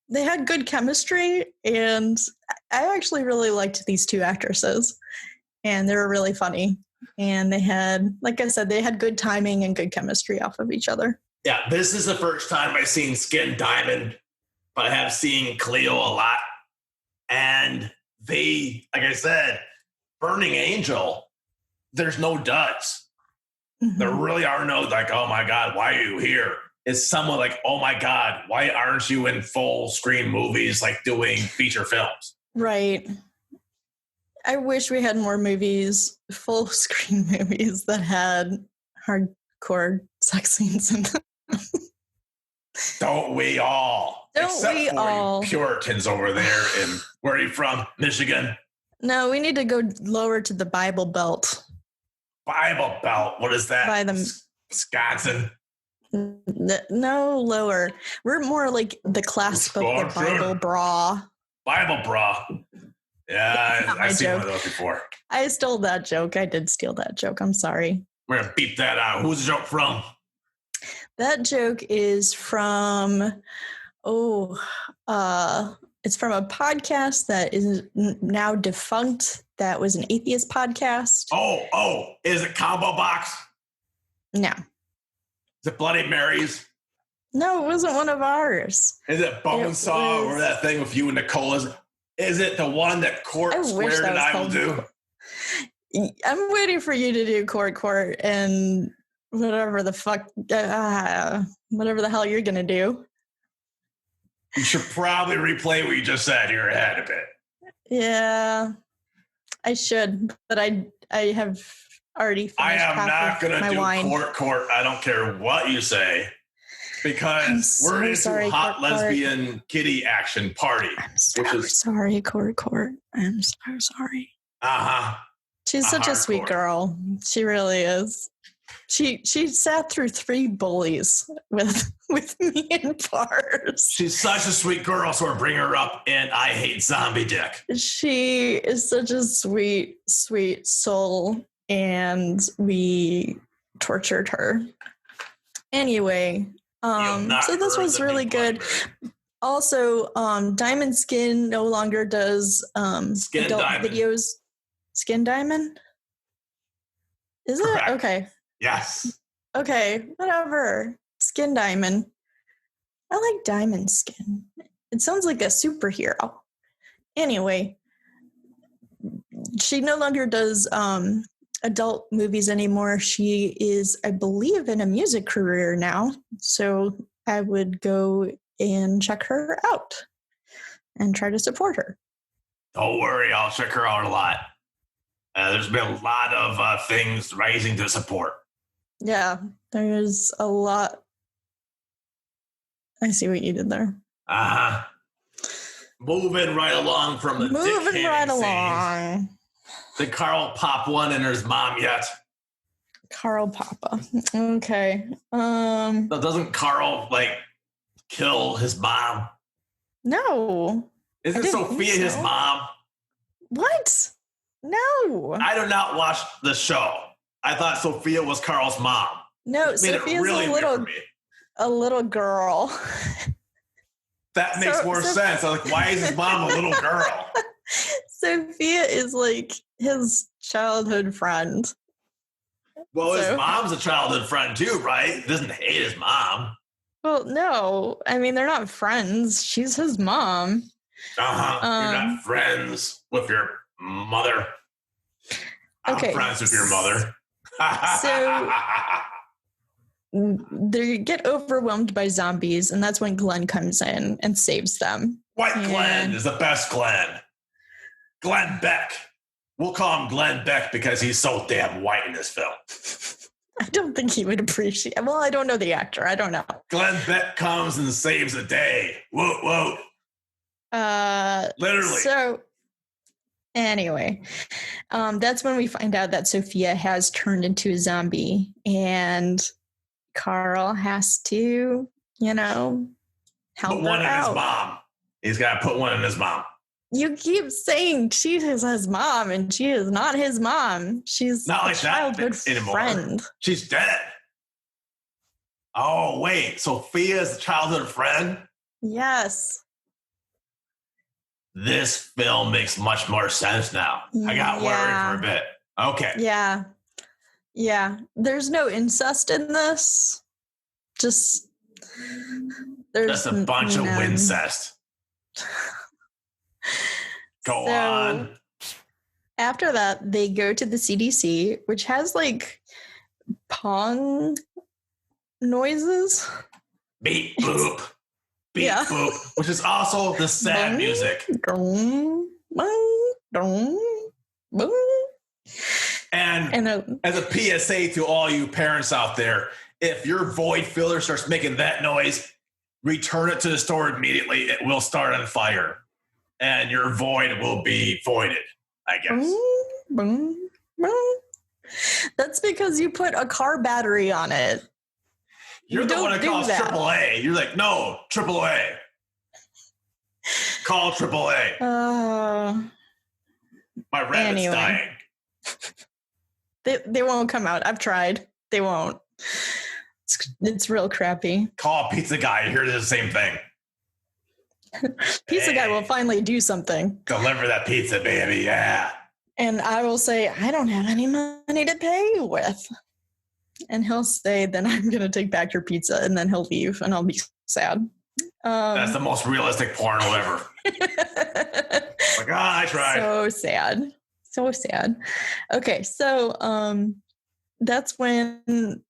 they had good chemistry, and I actually really liked these two actresses, and they were really funny, and they had, like I said, they had good timing and good chemistry off of each other. Yeah, this is the first time I've seen Skin Diamond, but I have seen Cleo a lot, and they, like I said, Burning Angel, there's no duds. Mm-hmm. There really are no oh my God, why are you here? It's someone like, oh my God, why aren't you in full screen movies doing feature films? Right. I wish we had more movies, full screen movies that had hardcore sex scenes in them. Don't we all? Except for you Puritans over there in, where are you from? Michigan? No, we need to go lower to the Bible Belt. Bible Belt. What is that? By the Wisconsin. No, lower. We're more like the clasp of the Bible bra. Bible bra. Yeah, I've seen one of those before. I stole that joke. I did steal that joke. I'm sorry. We're gonna beep that out. Who's the joke from? That joke is from it's from a podcast that is now defunct. That was an atheist podcast. Oh, is it Combo Box? No. Is it Bloody Marys? No, it wasn't one of ours. Is it Bonesaw or that thing with you and Nicola's? Is it the one that Court Squared and I will do? I'm waiting for you to do Court and whatever the fuck, whatever the hell you're going to do. You should probably replay what you just said. You're ahead a bit. Yeah, I should, but I have already finished. I am not going to do wine. Court. I don't care what you say, because we're into hot lesbian kitty action party. I'm so sorry, Court. I'm so sorry. Uh-huh. She's such a sweet girl. She really is. She sat through 3 bullies with me and Pars. She's such a sweet girl, so we're bringing her up in I Hate Zombie Dick. She is such a sweet, sweet soul, and we tortured her. Anyway, so this was really good. Also, Diamond Skin no longer does Skin adult Diamond videos. Skin Diamond? Is Correct. it? Okay. Yes. Okay, whatever. Skin Diamond. I like Diamond Skin. It sounds like a superhero. Anyway, she no longer does adult movies anymore. She is, I believe, in a music career now. So I would go and check her out and try to support her. Don't worry, I'll check her out a lot. There's been a lot of things rising to support. Yeah, there's a lot. I see what you did there. Uh-huh. Moving right along from the Moving right along. Did Carl pop one in his mom yet? Carl Papa. Okay. So doesn't Carl kill his mom? No. Isn't Sophia his mom? What? No. I do not watch the show. I thought Sophia was Carl's mom. No, Sophia's really a little girl. That makes more sense. I'm like, why is his mom a little girl? Sophia is like his childhood friend. Well, his mom's a childhood friend too, right? He doesn't hate his mom. Well, no. I mean, they're not friends. She's his mom. Uh-huh. You're not friends with your mother. I'm friends with your mother. So they get overwhelmed by zombies, and that's when Glenn comes in and saves them. Glenn is the best Glenn. Glenn Beck. We'll call him Glenn Beck because he's so damn white in this film. I don't think he would appreciate it. Well, I don't know the actor. I don't know. Glenn Beck comes and saves the day. Whoa. Literally. So anyway, that's when we find out that Sophia has turned into a zombie, and Carl has to, help put one her out. In his mom. He's got to put one in his mom. You keep saying she is his mom, and she is not his mom. She's not like a childhood friend. She's dead. Oh, wait. Sophia is a childhood friend? Yes. This film makes much more sense now. I got worried for a bit. Okay. Yeah. There's no incest in this. There's a bunch of wincest. Go on. After that, they go to the CDC, which has Pong noises. Beep boop. Beep boop. Which is also the sad music. And as a PSA to all you parents out there, if your void filler starts making that noise, return it to the store immediately. It will start on fire. And your void will be voided, I guess. That's because you put a car battery on it. You're the one that calls AAA. You're like, no, AAA. Call AAA. My rabbit's dying. They won't come out. I've tried. They won't. It's real crappy. Call Pizza Guy. Here it is the same thing. Pizza Guy will finally do something. Deliver that pizza, baby. Yeah. And I will say, I don't have any money to pay you with. And he'll say, then I'm going to take back your pizza. And then he'll leave and I'll be sad. That's the most realistic porno ever. I tried. So sad. Okay. So that's when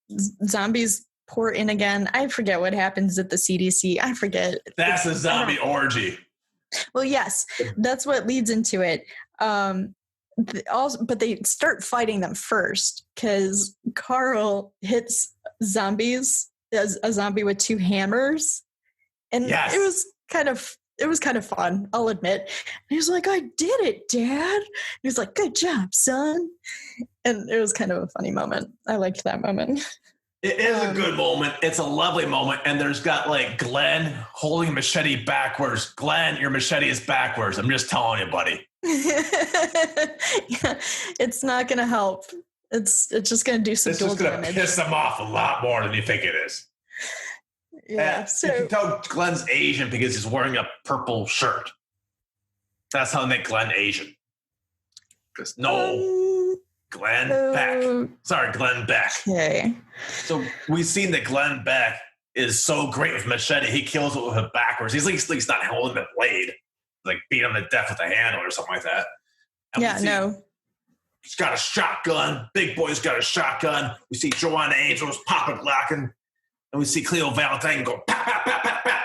zombies pour in again. I forget what happens at the CDC. I forget. That's a zombie orgy. Well, yes, that's what leads into it. But they start fighting them first because Carl hits zombies as a zombie with 2 hammers. And it was kind of fun, I'll admit. And he was like, I did it, Dad. He was like, good job, son. And it was kind of a funny moment. I liked that moment. It is a good moment. It's a lovely moment. And there's got like Glenn holding a machete backwards. Glenn, your machete is backwards. I'm just telling you, buddy. Yeah, it's not going to help. It's just going to do some dual damage. It's just going to piss him off a lot more than you think it is. Yeah. So you can tell Glenn's Asian because he's wearing a purple shirt. That's how they make Glenn Asian. Because Glenn Beck. Sorry, Glenn Beck. Okay. So we've seen that Glenn Beck is so great with machete. He kills it with it backwards. He's not holding the blade, like beat him to death with a handle or something like that. And he's got a shotgun. Big Boy's got a shotgun. We see Joanna Angel's popping, locking. And we see Cleo Valentine go, pap, pap, pap, pap, pap.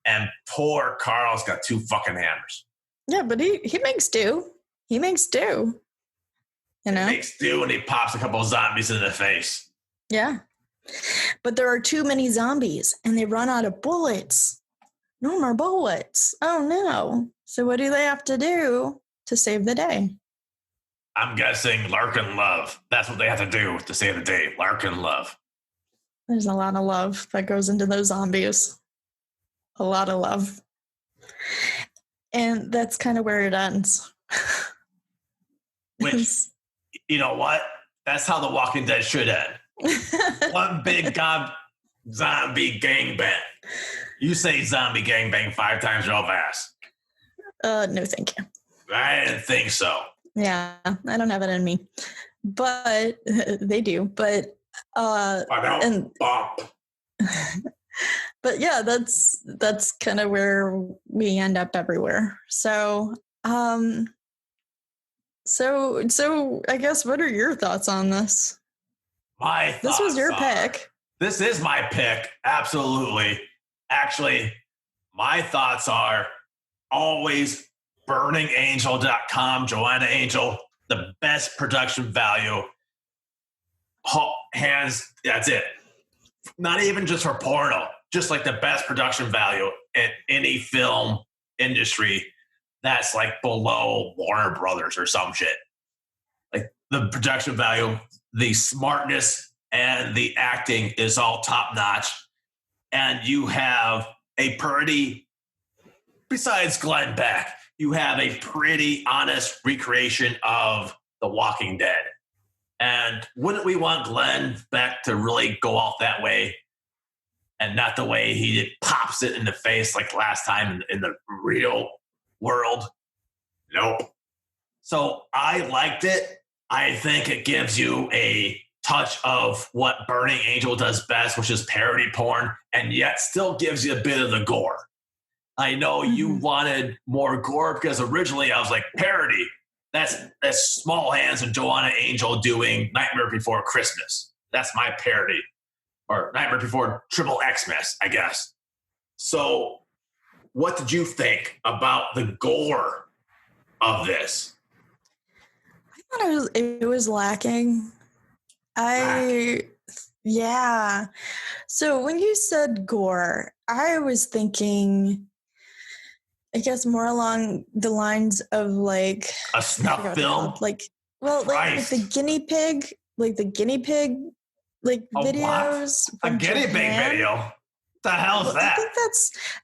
And poor Carl's got 2 fucking hammers. Yeah, but he makes do. He makes do. You know? He makes do, and he pops a couple of zombies in the face. Yeah. But there are too many zombies, and they run out of bullets. No more bullets. Oh, no. So what do they have to do to save the day? I'm guessing Larkin love. That's what they have to do to save the day. Larkin love. There's a lot of love that goes into those zombies. A lot of love. And that's kind of where it ends. Which, you know what? That's how The Walking Dead should end. One big zombie gangbang. You say zombie gangbang 5 times real fast. No, thank you. I didn't think so. Yeah, I don't have it in me. But they do. But but yeah, that's kind of where we end up everywhere. So so I guess, what are your thoughts on this? This was your pick. This is my pick, absolutely. Actually, my thoughts are always burningangel.com, Joanna Angel, the best production value. Hands, that's it. Not even just for porno, just like the best production value in any film industry that's like below Warner Brothers or some shit. Like the production value, the smartness, and the acting is all top notch. And you have a pretty, besides Glenn Beck, you have a pretty honest recreation of The Walking Dead. And wouldn't we want Glenn Beck to really go out that way and not the way he pops it in the face like last time in the real world? Nope. So I liked it. I think it gives you a touch of what Burning Angel does best, which is parody porn, and yet still gives you a bit of the gore. I know you wanted more gore because originally I was like, parody. That's Small Hands and Joanna Angel doing Nightmare Before Christmas. That's my parody. Or Nightmare Before Triple Xmas, I guess. So what did you think about the gore of this? I thought it was lacking. Yeah. So when you said gore, I was thinking, I guess, more along the lines of like a snuff film, like the guinea pig, videos. A guinea pig video. What the hell is that?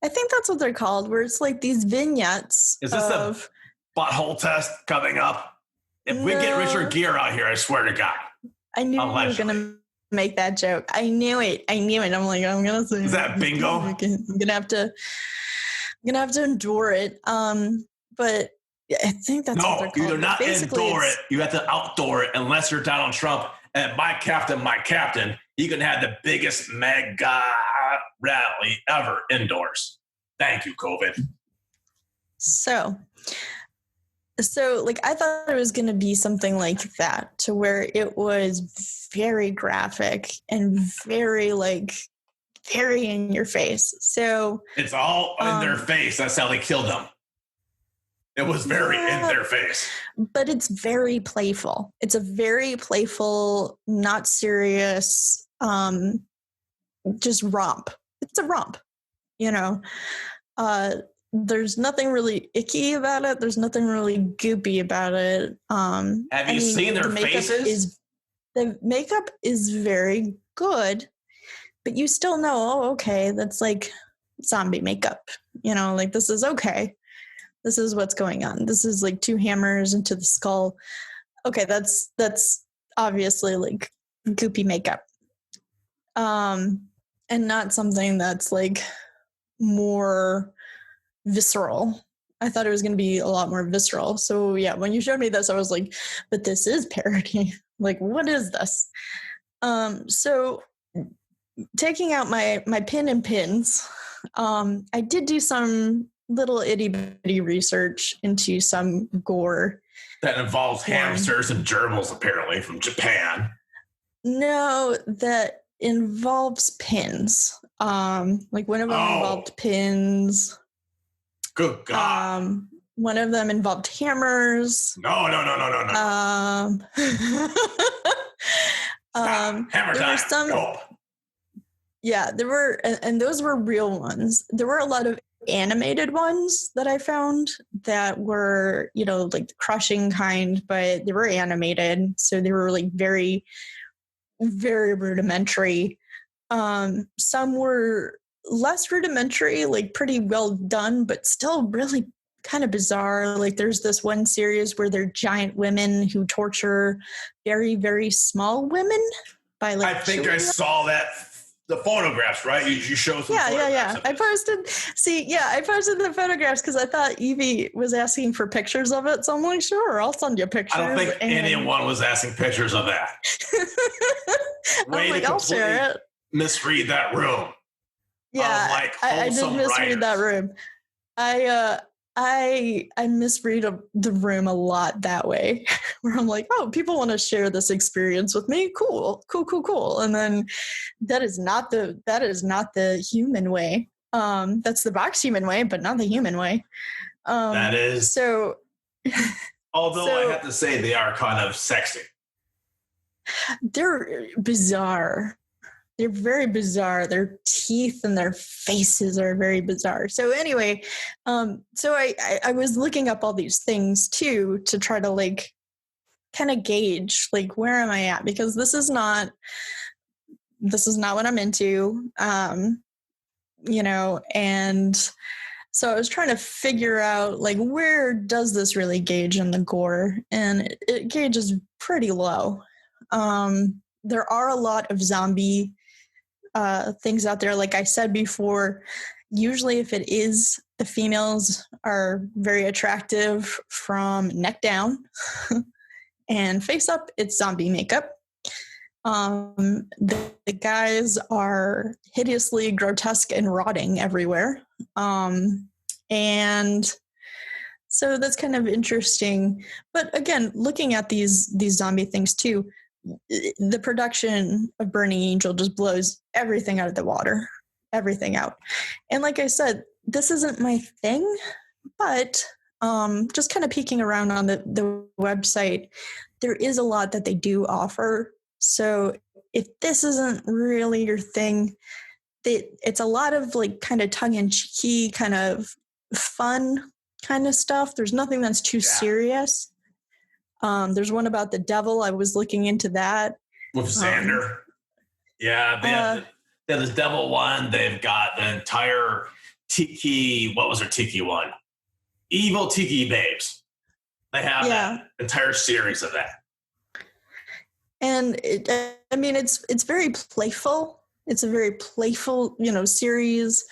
I think that's what they're called. Where it's like these vignettes. Is this the butthole test coming up? If we get Richard Gere out here, I swear to God. I knew you were gonna make that joke. I knew it. I'm like, I'm gonna say. Is that bingo? I'm gonna have to endure it. But I think that's what they're called. You do not endure it. You have to outdoor it, unless you're Donald Trump. And my captain, he can have the biggest mega rally ever indoors. Thank you, COVID. So like, I thought it was going to be something like that, to where it was very graphic and very in your face. So it's all in their face. That's how they killed them. It was very in their face. But it's very playful. It's a very playful, not serious, just romp. It's a romp, you know. there's nothing really icky about it. There's nothing really goopy about it. Have you seen their faces? The makeup is very good, but you still know, oh, okay, that's like zombie makeup. You know, like this is okay. This is what's going on. This is like 2 hammers into the skull. Okay, that's obviously like goopy makeup. And not something that's like more visceral. I thought it was going to be a lot more visceral. So yeah, when you showed me this, I was like, but this is parody. Like, what is this? So taking out my pin and pins, I did do some little itty bitty research into some gore. That involves hamsters and gerbils, apparently, from Japan. No, that involves pins. Like one of them involved pins. Good God. One of them involved hammers. No. Hammer time. Nope. Yeah, there were, and those were real ones. There were a lot of animated ones that I found that were, you know, like the crushing kind, but they were animated. So they were like very, very rudimentary. Some were less rudimentary, like pretty well done, but still really kind of bizarre. Like there's this one series where they're giant women who torture very, very small women by like. I think I saw that. The photographs, right? You show some photographs. Yeah. I posted the photographs because I thought Evie was asking for pictures of it. So I'm like, sure, I'll send you pictures. I don't think anyone was asking pictures of that. I'm like, I'll share it. Misread that room. Yeah, like I did misread that room. I misread the room a lot that way, where I'm like, oh, people want to share this experience with me. Cool. And then that is not the human way. That's the box human way, but not the human way. That is so. Although I have to say they are kind of sexy. They're bizarre. They're very bizarre. Their teeth and their faces are very bizarre. So anyway, so I was looking up all these things too to try to like kind of gauge like where am I at, because this is not what I'm into, you know, and so I was trying to figure out like where does this really gauge in the gore, and it gauges pretty low. There are a lot of zombie things out there. Like I said before, usually if it is, the females are very attractive from neck down and face up, it's zombie makeup. The guys are hideously grotesque and rotting everywhere. And so that's kind of interesting. But again, looking at these zombie things too, the production of Burning Angel just blows everything out of the water, everything out. And like I said, this isn't my thing, but just kind of peeking around on the website, there is a lot that they do offer. So if this isn't really your thing, it's a lot of like kind of tongue-in-cheeky, kind of fun kind of stuff. There's nothing that's too serious. There's one about the devil. I was looking into that. With Xander. Yeah, they have this devil one. They've got the entire Tiki, what was their Tiki one? Evil Tiki Babes. They have that entire series of that. And it's very playful. It's a very playful, you know, series.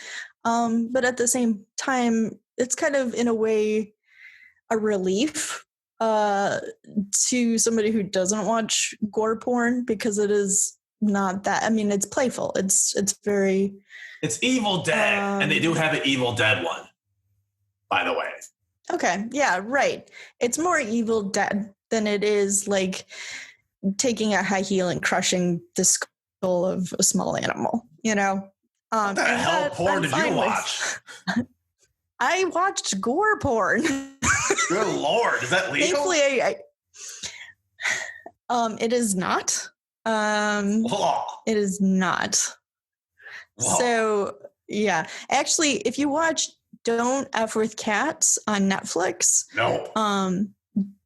But at the same time, it's kind of in a way a relief to somebody who doesn't watch gore porn, because it is not that. I mean, it's playful. It's Evil Dead, and they do have an Evil Dead one, by the way. Okay, yeah, right. It's more Evil Dead than it is like taking a high heel and crushing the skull of a small animal, you know? What the hell porn did you watch? I watched gore porn. Good Lord, is that legal? Thankfully, it is not. It is not. Whoa. So, yeah. Actually, if you watch Don't F with Cats on Netflix. No.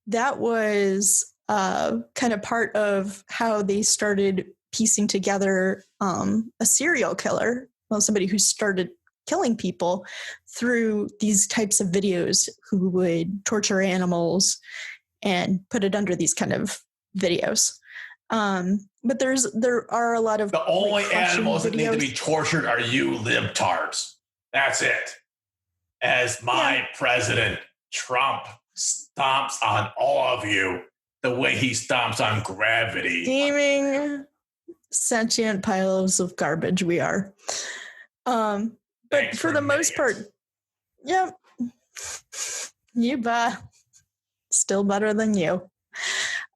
That was kind of part of how they started piecing together a serial killer, well, somebody who started killing people through these types of videos, who would torture animals and put it under these kind of videos. But there are a lot of the only animals that need to be videos. tortured are you libtards. That's it. As my president, Trump, stomps on all of you the way he stomps on gravity. Steaming sentient piles of garbage we are. But Thanks for the most part, yep. You bet. Still better than you.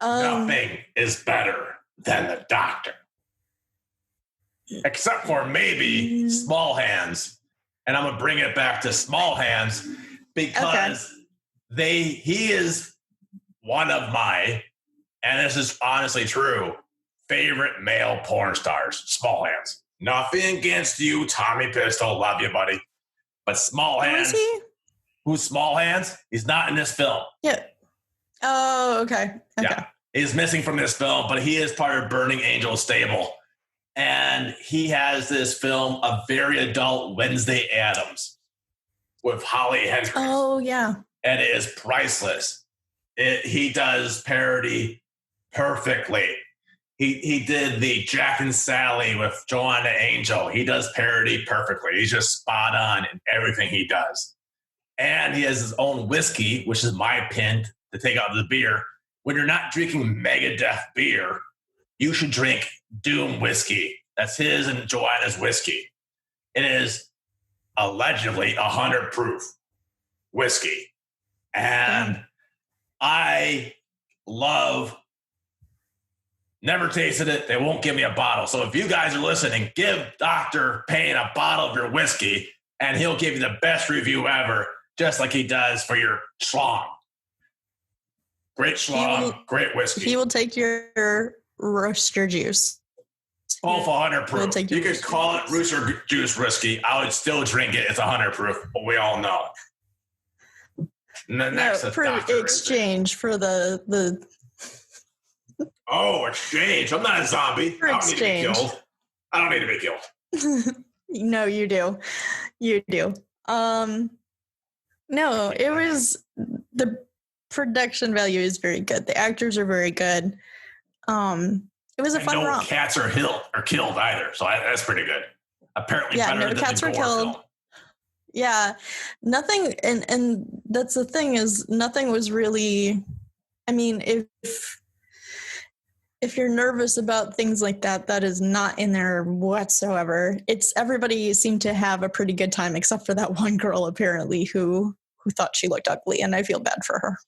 Nothing is better than the doctor. Except for maybe Small Hands. And I'm going to bring it back to Small Hands because he is one of my, and this is honestly true, favorite male porn stars, Small Hands. Nothing against you, Tommy Pistol. Love you, buddy. But Small Hands. Who is he? Who's Small Hands? He's not in this film. Yeah. Oh, okay. Yeah. He's missing from this film, but he is part of Burning Angel stable. And he has this film, A Very Adult Wednesday Addams, with Holly Hendricks. Oh, yeah. And it is priceless. He does parody perfectly. He did the Jack and Sally with Joanna Angel. He does parody perfectly. He's just spot on in everything he does. And he has his own whiskey, which is my pin to take out the beer. When you're not drinking Megadeth beer, you should drink Doom whiskey. That's his and Joanna's whiskey. It is allegedly 100 proof whiskey. And I love, never tasted it. They won't give me a bottle. So if you guys are listening, give Dr. Payne a bottle of your whiskey and he'll give you the best review ever, just like he does for your schlong. Great schlong, great whiskey. He will take your rooster juice. Both 100 proof. You could call it rooster juice whiskey. I would still drink it. It's 100 proof, but we all know. For exchange for the. Oh, exchange! I'm not a zombie. For exchange. I don't need to be killed. No, you do. You do. No, it was the production value is very good. The actors are very good. It was a fun romp. No cats are killed either, so that's pretty good. Apparently, yeah, better no than cats the were gore killed. film. Yeah, nothing, and that's the thing is nothing was really. I mean, if you're nervous about things like that, that is not in there whatsoever. It's everybody seemed to have a pretty good time, except for that one girl apparently who thought she looked ugly, and I feel bad for her.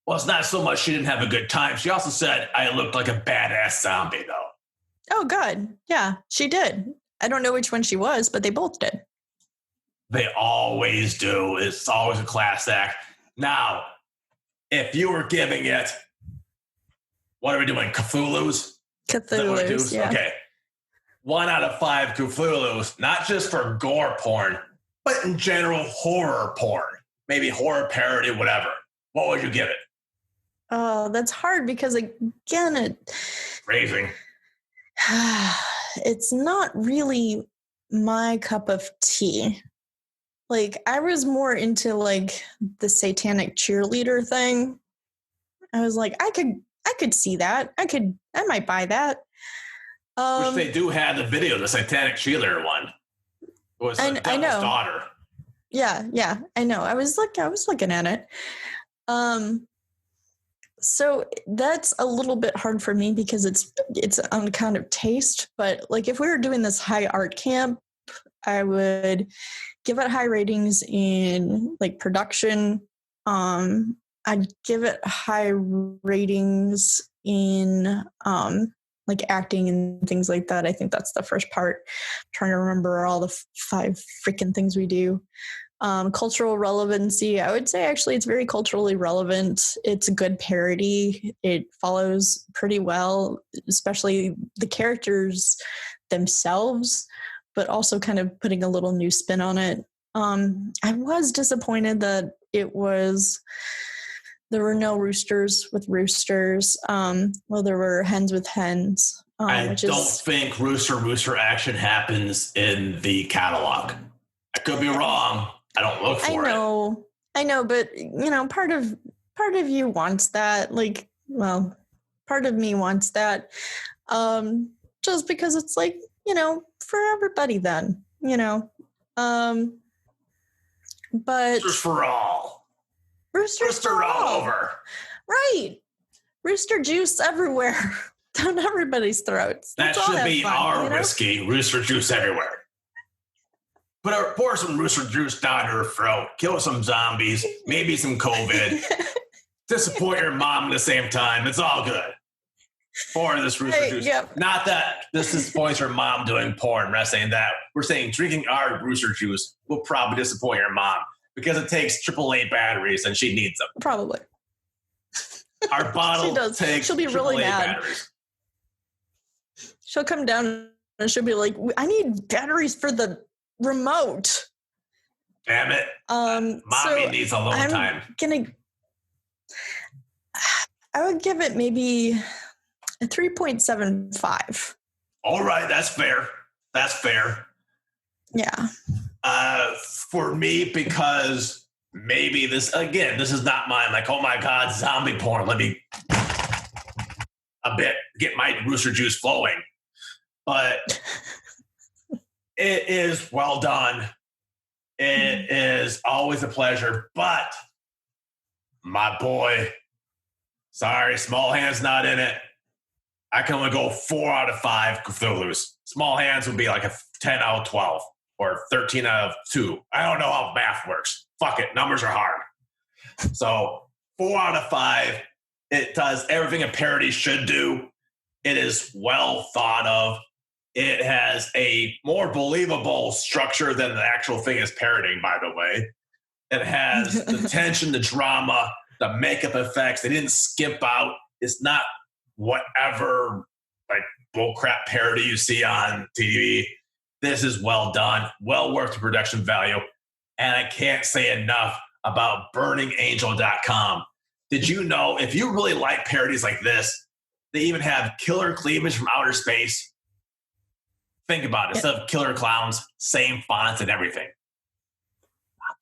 Well, it's not so much she didn't have a good time. She also said I looked like a badass zombie, though. Oh, good. Yeah, she did. I don't know which one she was, but they both did. They always do. It's always a class act. Now, if you were giving it, what are we doing? Cthulhu's? Cthulhu's, yeah. Okay. 1 out of 5 Cthulhu's, not just for gore porn, but in general horror porn. Maybe horror parody, whatever. What would you give it? Oh, that's hard because, again, Phrasing. It's not really my cup of tea. Like, I was more into, like, the satanic cheerleader thing. I was like, I could see that. I might buy that. Which they do have the video, the satanic cheerleader one. It was the devil's daughter. Yeah, I know. I was looking at it. So that's a little bit hard for me because it's on kind of taste, but like if we were doing this high art camp, I would give it high ratings in like production. I'd give it high ratings in like acting and things like that. I think that's the first part. I'm trying to remember all the 5 freaking things we do. Cultural relevancy, I would say actually it's very culturally relevant. It's a good parody. It follows pretty well, especially the characters themselves, but also kind of putting a little new spin on it. I was disappointed that there were no roosters with roosters. Well, there were hens with hens. I don't think rooster action happens in the catalog. I could be wrong. I don't look for it. I know, but part of you wants that. Like, well, part of me wants that. Just because it's like, for everybody then, but Roosters for all. Roosters for all over. Right. Rooster juice everywhere. Down everybody's throats. That should be our whiskey. Rooster juice everywhere. Pour some rooster juice down her throat. Kill some zombies. Maybe some COVID. Disappoint your mom at the same time. It's all good. Pour this rooster juice. Yep. Not that this disappoints your mom doing porn. We're not saying that. We're saying drinking our rooster juice will probably disappoint your mom because it takes AAA batteries and she needs them. Probably. Our bottle takes She'll be really mad. Batteries. She'll come down and she'll be like, I need batteries for the remote. Damn it. Mommy needs alone time. I would give it maybe a 3.75. All right. That's fair. Yeah. For me, because maybe this is not mine. Like, oh my God, zombie porn. Let me get my rooster juice flowing. But it is well done. It is always a pleasure. But my boy, sorry, Small Hands not in it. I can only go 4 out of 5 Cthulhu's. Small Hands would be like a 10 out of 12 or 13 out of 2. I don't know how math works. Fuck it. Numbers are hard. So 4 out of 5. It does everything a parody should do. It is well thought of. It has a more believable structure than the actual thing is parodying, by the way. It has the tension, the drama, the makeup effects. They didn't skip out. It's not whatever like bullcrap parody you see on TV. This is well done, well worth the production value. And I can't say enough about BurningAngel.com. Did you know if you really like parodies like this, they even have killer cleavage from outer space? Think about it. Instead of killer clowns, same fonts and everything.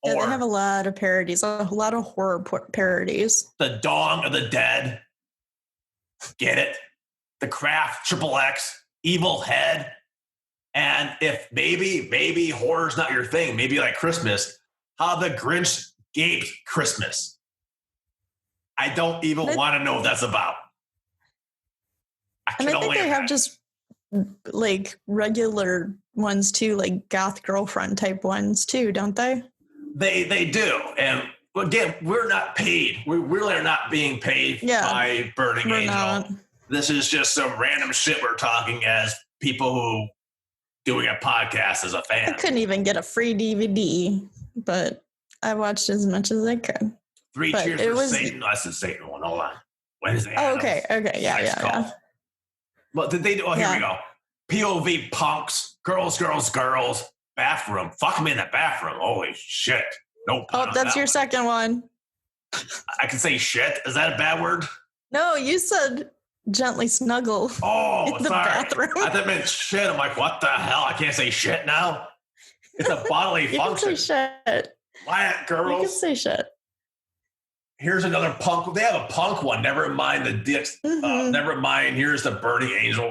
Yeah, they have a lot of parodies, a lot of horror parodies. The Dong of the Dead. Get it? The Craft, XXX, Evil Head. And if maybe horror's not your thing, maybe like Christmas, How the Grinch Gaped Christmas. I don't even want to know what that's about. I think they have just like regular ones too, like goth girlfriend type ones too, don't they? They do. And again, we're not paid. We really are not being paid by Burning Angel. Not. This is just some random shit we're talking as people who doing a podcast as a fan. I couldn't even get a free DVD, but I watched as much as I could. 3 Cheers for Satan. That's the Satan one. Hold on. Wednesday. Oh, okay. Yeah. But did they do? Oh, here we go. POV punks, girls, bathroom. Fuck me in the bathroom. Holy shit. Nope. Oh, that's your second one. I can say shit. Is that a bad word? No, you said gently snuggle. Oh, in the bathroom. I thought it meant shit. I'm like, what the hell? I can't say shit now. It's a bodily function. You can say shit. Quiet, girls. You can say shit. Here's another punk. They have a punk one. Never mind the dicks. Never mind. Here's the Burning Angel.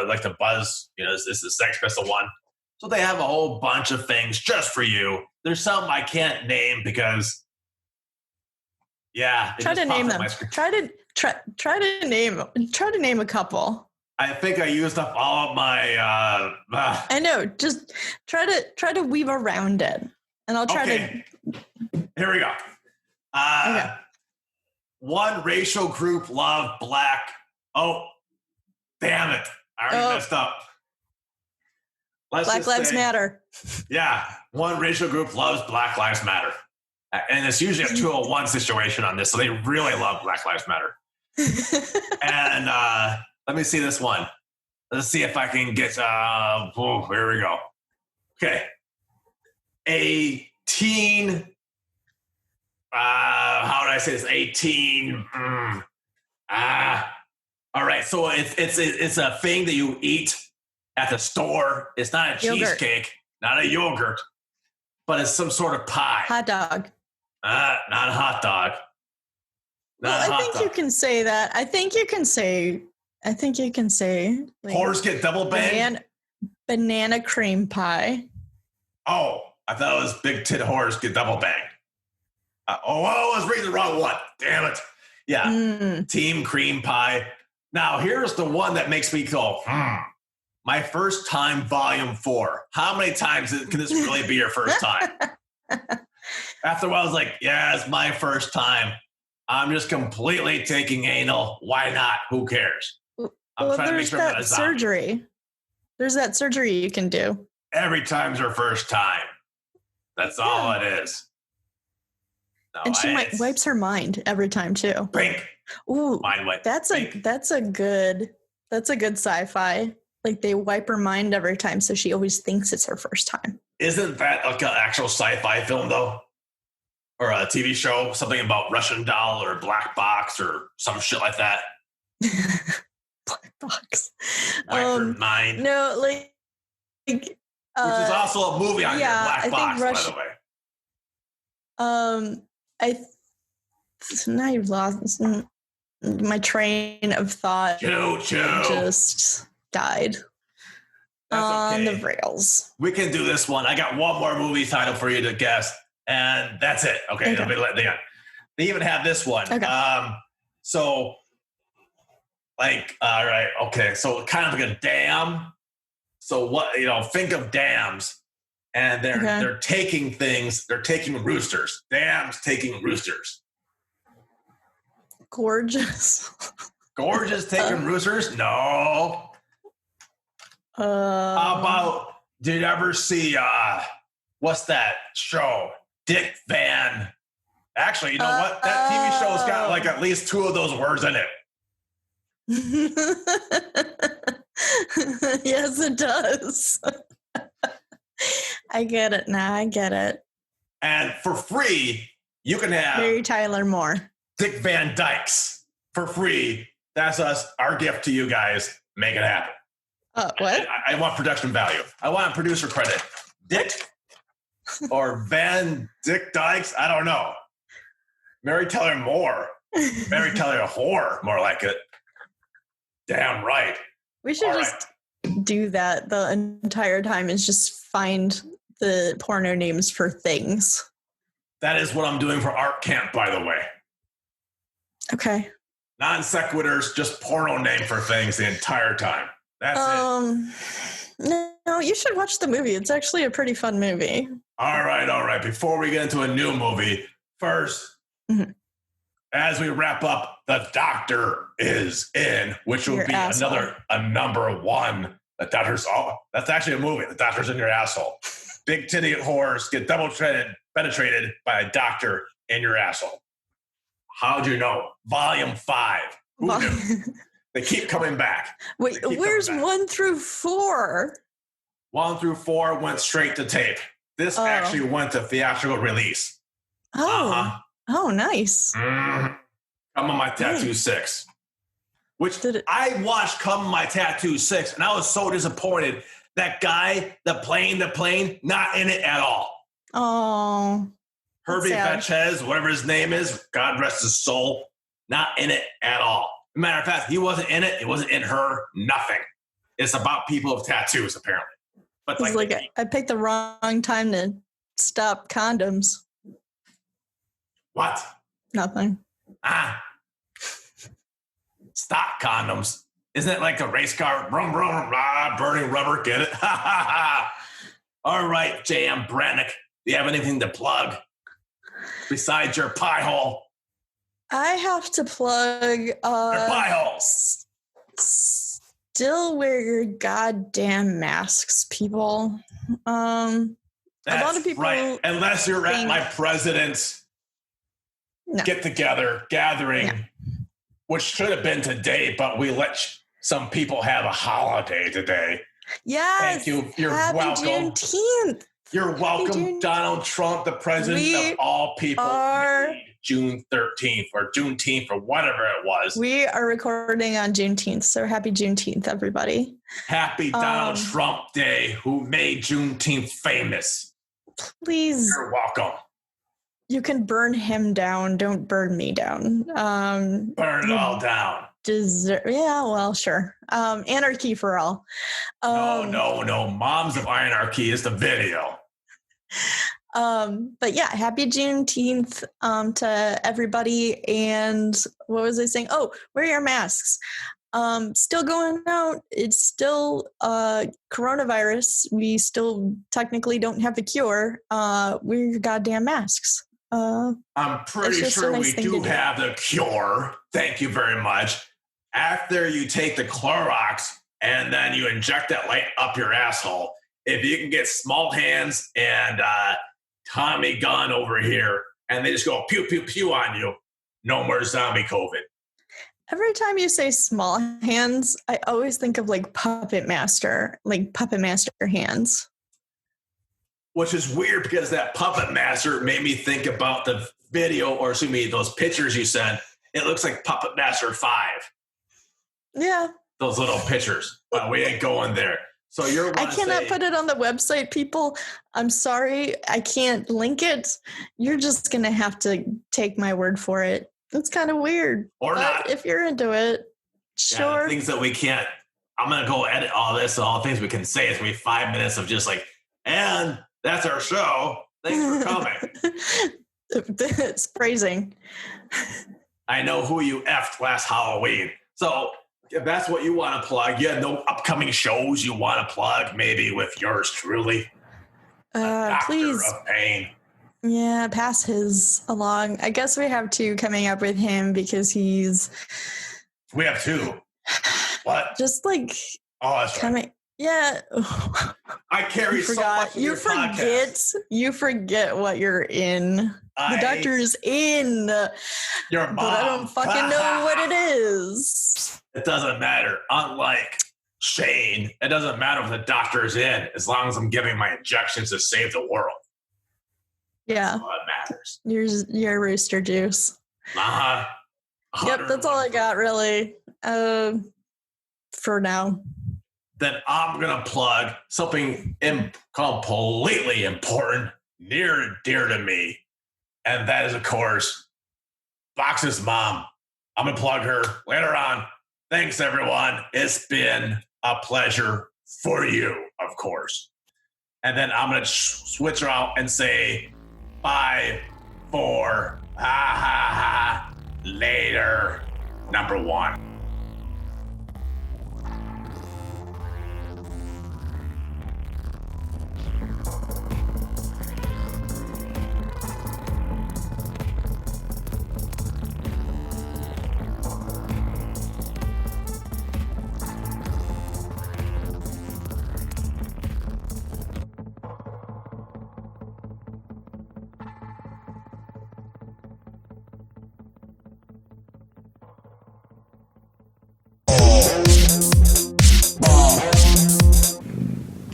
Like the Buzz. This is the Sex Pistol one. So they have a whole bunch of things just for you. There's some I can't name because, Try to name them. Try to name a couple. I think I used up all of my. I know. Just try to weave around it, and I'll try to. Here we go. Okay. One racial group love black. Oh, damn it! I already messed up. Black Lives Matter. Yeah, one racial group loves Black Lives Matter, and it's usually a 201 situation on this, so they really love Black Lives Matter. And let me see this one. Let's see if I can get. Here we go. Okay, a teen. How do I say this? 18. All right. So it's a thing that you eat at the store. It's not a Yogurt. cheesecake, not a yogurt, but it's some sort of pie. Hot dog. Not a hot dog. Well, I think you can say that. I think you can say. Like, Whores get double banged? Banana cream pie. Oh, I thought it was big tit whores get double banged. I was reading the wrong one. Damn it. Yeah. Team cream pie. Now, here's the one that makes me go, My first time, volume 4. How many times can this really be your first time? After a while, I was like, yeah, it's my first time. I'm just completely taking anal. Why not? Who cares? I'm trying to make sure I'm not a zombie. Surgery. There's that surgery you can do. Every time's her first time. That's all it is. No, and she wipes her mind every time too. Pink. Ooh, mind wipe. That's a good sci-fi. Like they wipe her mind every time, so she always thinks it's her first time. Isn't that like an actual sci-fi film though? Or a TV show, something about Russian doll or black box or some shit like that. Black box. Wipe her mind. No, like which is also a movie on your black box, by the way. Now you've lost my train of thought. Just died on the rails. We can do this one. I got one more movie title for you to guess, and that's it. Okay. They even have this one. Okay. So, like, all right, okay. So, kind of like a dam. So, think of dams, and they're taking things. They're taking roosters. Dams taking roosters. Gorgeous. Gorgeous taking roosters? No. How about, did you ever see, what's that show? Dick Van. Actually, you know what? That TV show's got like at least 2 of those words in it. Yes, it does. I get it now. I get it. And for free, you can have Mary Tyler Moore. Dick Van Dykes for free. That's us. Our gift to you guys. Make it happen. What? I want production value. I want producer credit. Dick or Van Dick Dykes. I don't know. Mary Tyler Moore. Mary Tyler whore. More like it. Damn right. We should just do that the entire time and just find the porno names for things. That is what I'm doing for art camp, by the way. Okay. Non sequiturs, just porno name for things the entire time. That's it. No, you should watch the movie. It's actually a pretty fun movie. All right. Before we get into a new movie, first, as we wrap up, The Doctor is in, which will be a number 1. The Doctor's that's actually a movie. The Doctor's in your asshole. Big titty whores get double penetrated by a doctor in your asshole. How'd you know? Volume 5. Who knew? They keep coming back. Wait, where's 1 through 4? 1 through 4 went straight to tape. This actually went to theatrical release. Oh, nice. Come on My Tattoo 6. Which I watched Come on My Tattoo 6, and I was so disappointed. That guy, the plane, not in it at all. Oh. Herbie Betchez, whatever his name is, God rest his soul, not in it at all. Matter of fact, he wasn't in it. It wasn't in her. Nothing. It's about people with tattoos, apparently. But I picked the wrong time to stop condoms. What? Nothing. Stop condoms. Isn't it like a race car? Brum, brum, blah, burning rubber. Get it? All right, JM Brannyk. Do you have anything to plug besides your pie hole? I have to plug your pie hole. Still wear your goddamn masks, people. That's a lot of people right. Unless you're at my president's gathering, which should have been today, but we let some people have a holiday today. Yes. Thank you. You're Happy welcome. Juneteenth. You're welcome, Donald Trump, the president of all people. June 13th or Juneteenth or whatever it was. We are recording on Juneteenth, so happy Juneteenth, everybody. Happy Donald Trump Day, who made Juneteenth famous. Please. You're welcome. You can burn him down. Don't burn me down. Burn it all down. Yeah, well, sure. Anarchy for all. No. Moms of Anarchy is the video. But yeah, happy Juneteenth to everybody. And what was I saying? Oh, wear your masks. Still going out. It's still coronavirus. We still technically don't have the cure. Wear your goddamn masks. I'm pretty sure we do have the cure. Thank you very much. After you take the Clorox and then you inject that light up your asshole, if you can get small hands and Tommy gun over here and they just go pew, pew, pew on you, no more zombie COVID. Every time you say small hands, I always think of like Puppet Master hands. Which is weird because that Puppet Master made me think about the video, or excuse me, those pictures you sent. It looks like Puppet Master 5. Yeah. Those little pictures. But we ain't going there. So I cannot put it on the website, people. I'm sorry. I can't link it. You're just going to have to take my word for it. It's kind of weird. Or not. If you're into it, sure. Yeah, things that we can't. I'm going to go edit all this. All the things we can say is we 5 minutes of just like, and that's our show. Thanks for coming. It's phrasing. I know who you effed last Halloween. So if that's what you want to plug, you have no upcoming shows you want to plug, maybe with yours truly. Please. Doctor of Payne. Yeah, pass his along. I guess we have 2 coming up with him because he's. We have 2. What? Just like. Oh, that's coming. Right. Yeah. I carry so much. You forget what you're in. The doctor is in. Your mom. But I don't fucking know what it is. It doesn't matter. Unlike Shane, it doesn't matter if the doctor is in, as long as I'm giving my injections to save the world. Yeah. That's all that matters. Your rooster juice. Uh-huh. Yep, that's all I got, really. For now. Then I'm going to plug something completely important, near and dear to me. And that is, of course, Box's mom. I'm going to plug her later on. Thanks, everyone. It's been a pleasure for you, of course. And then I'm going to switch around and say 5, 4, later, number 1.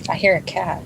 I hear a cat.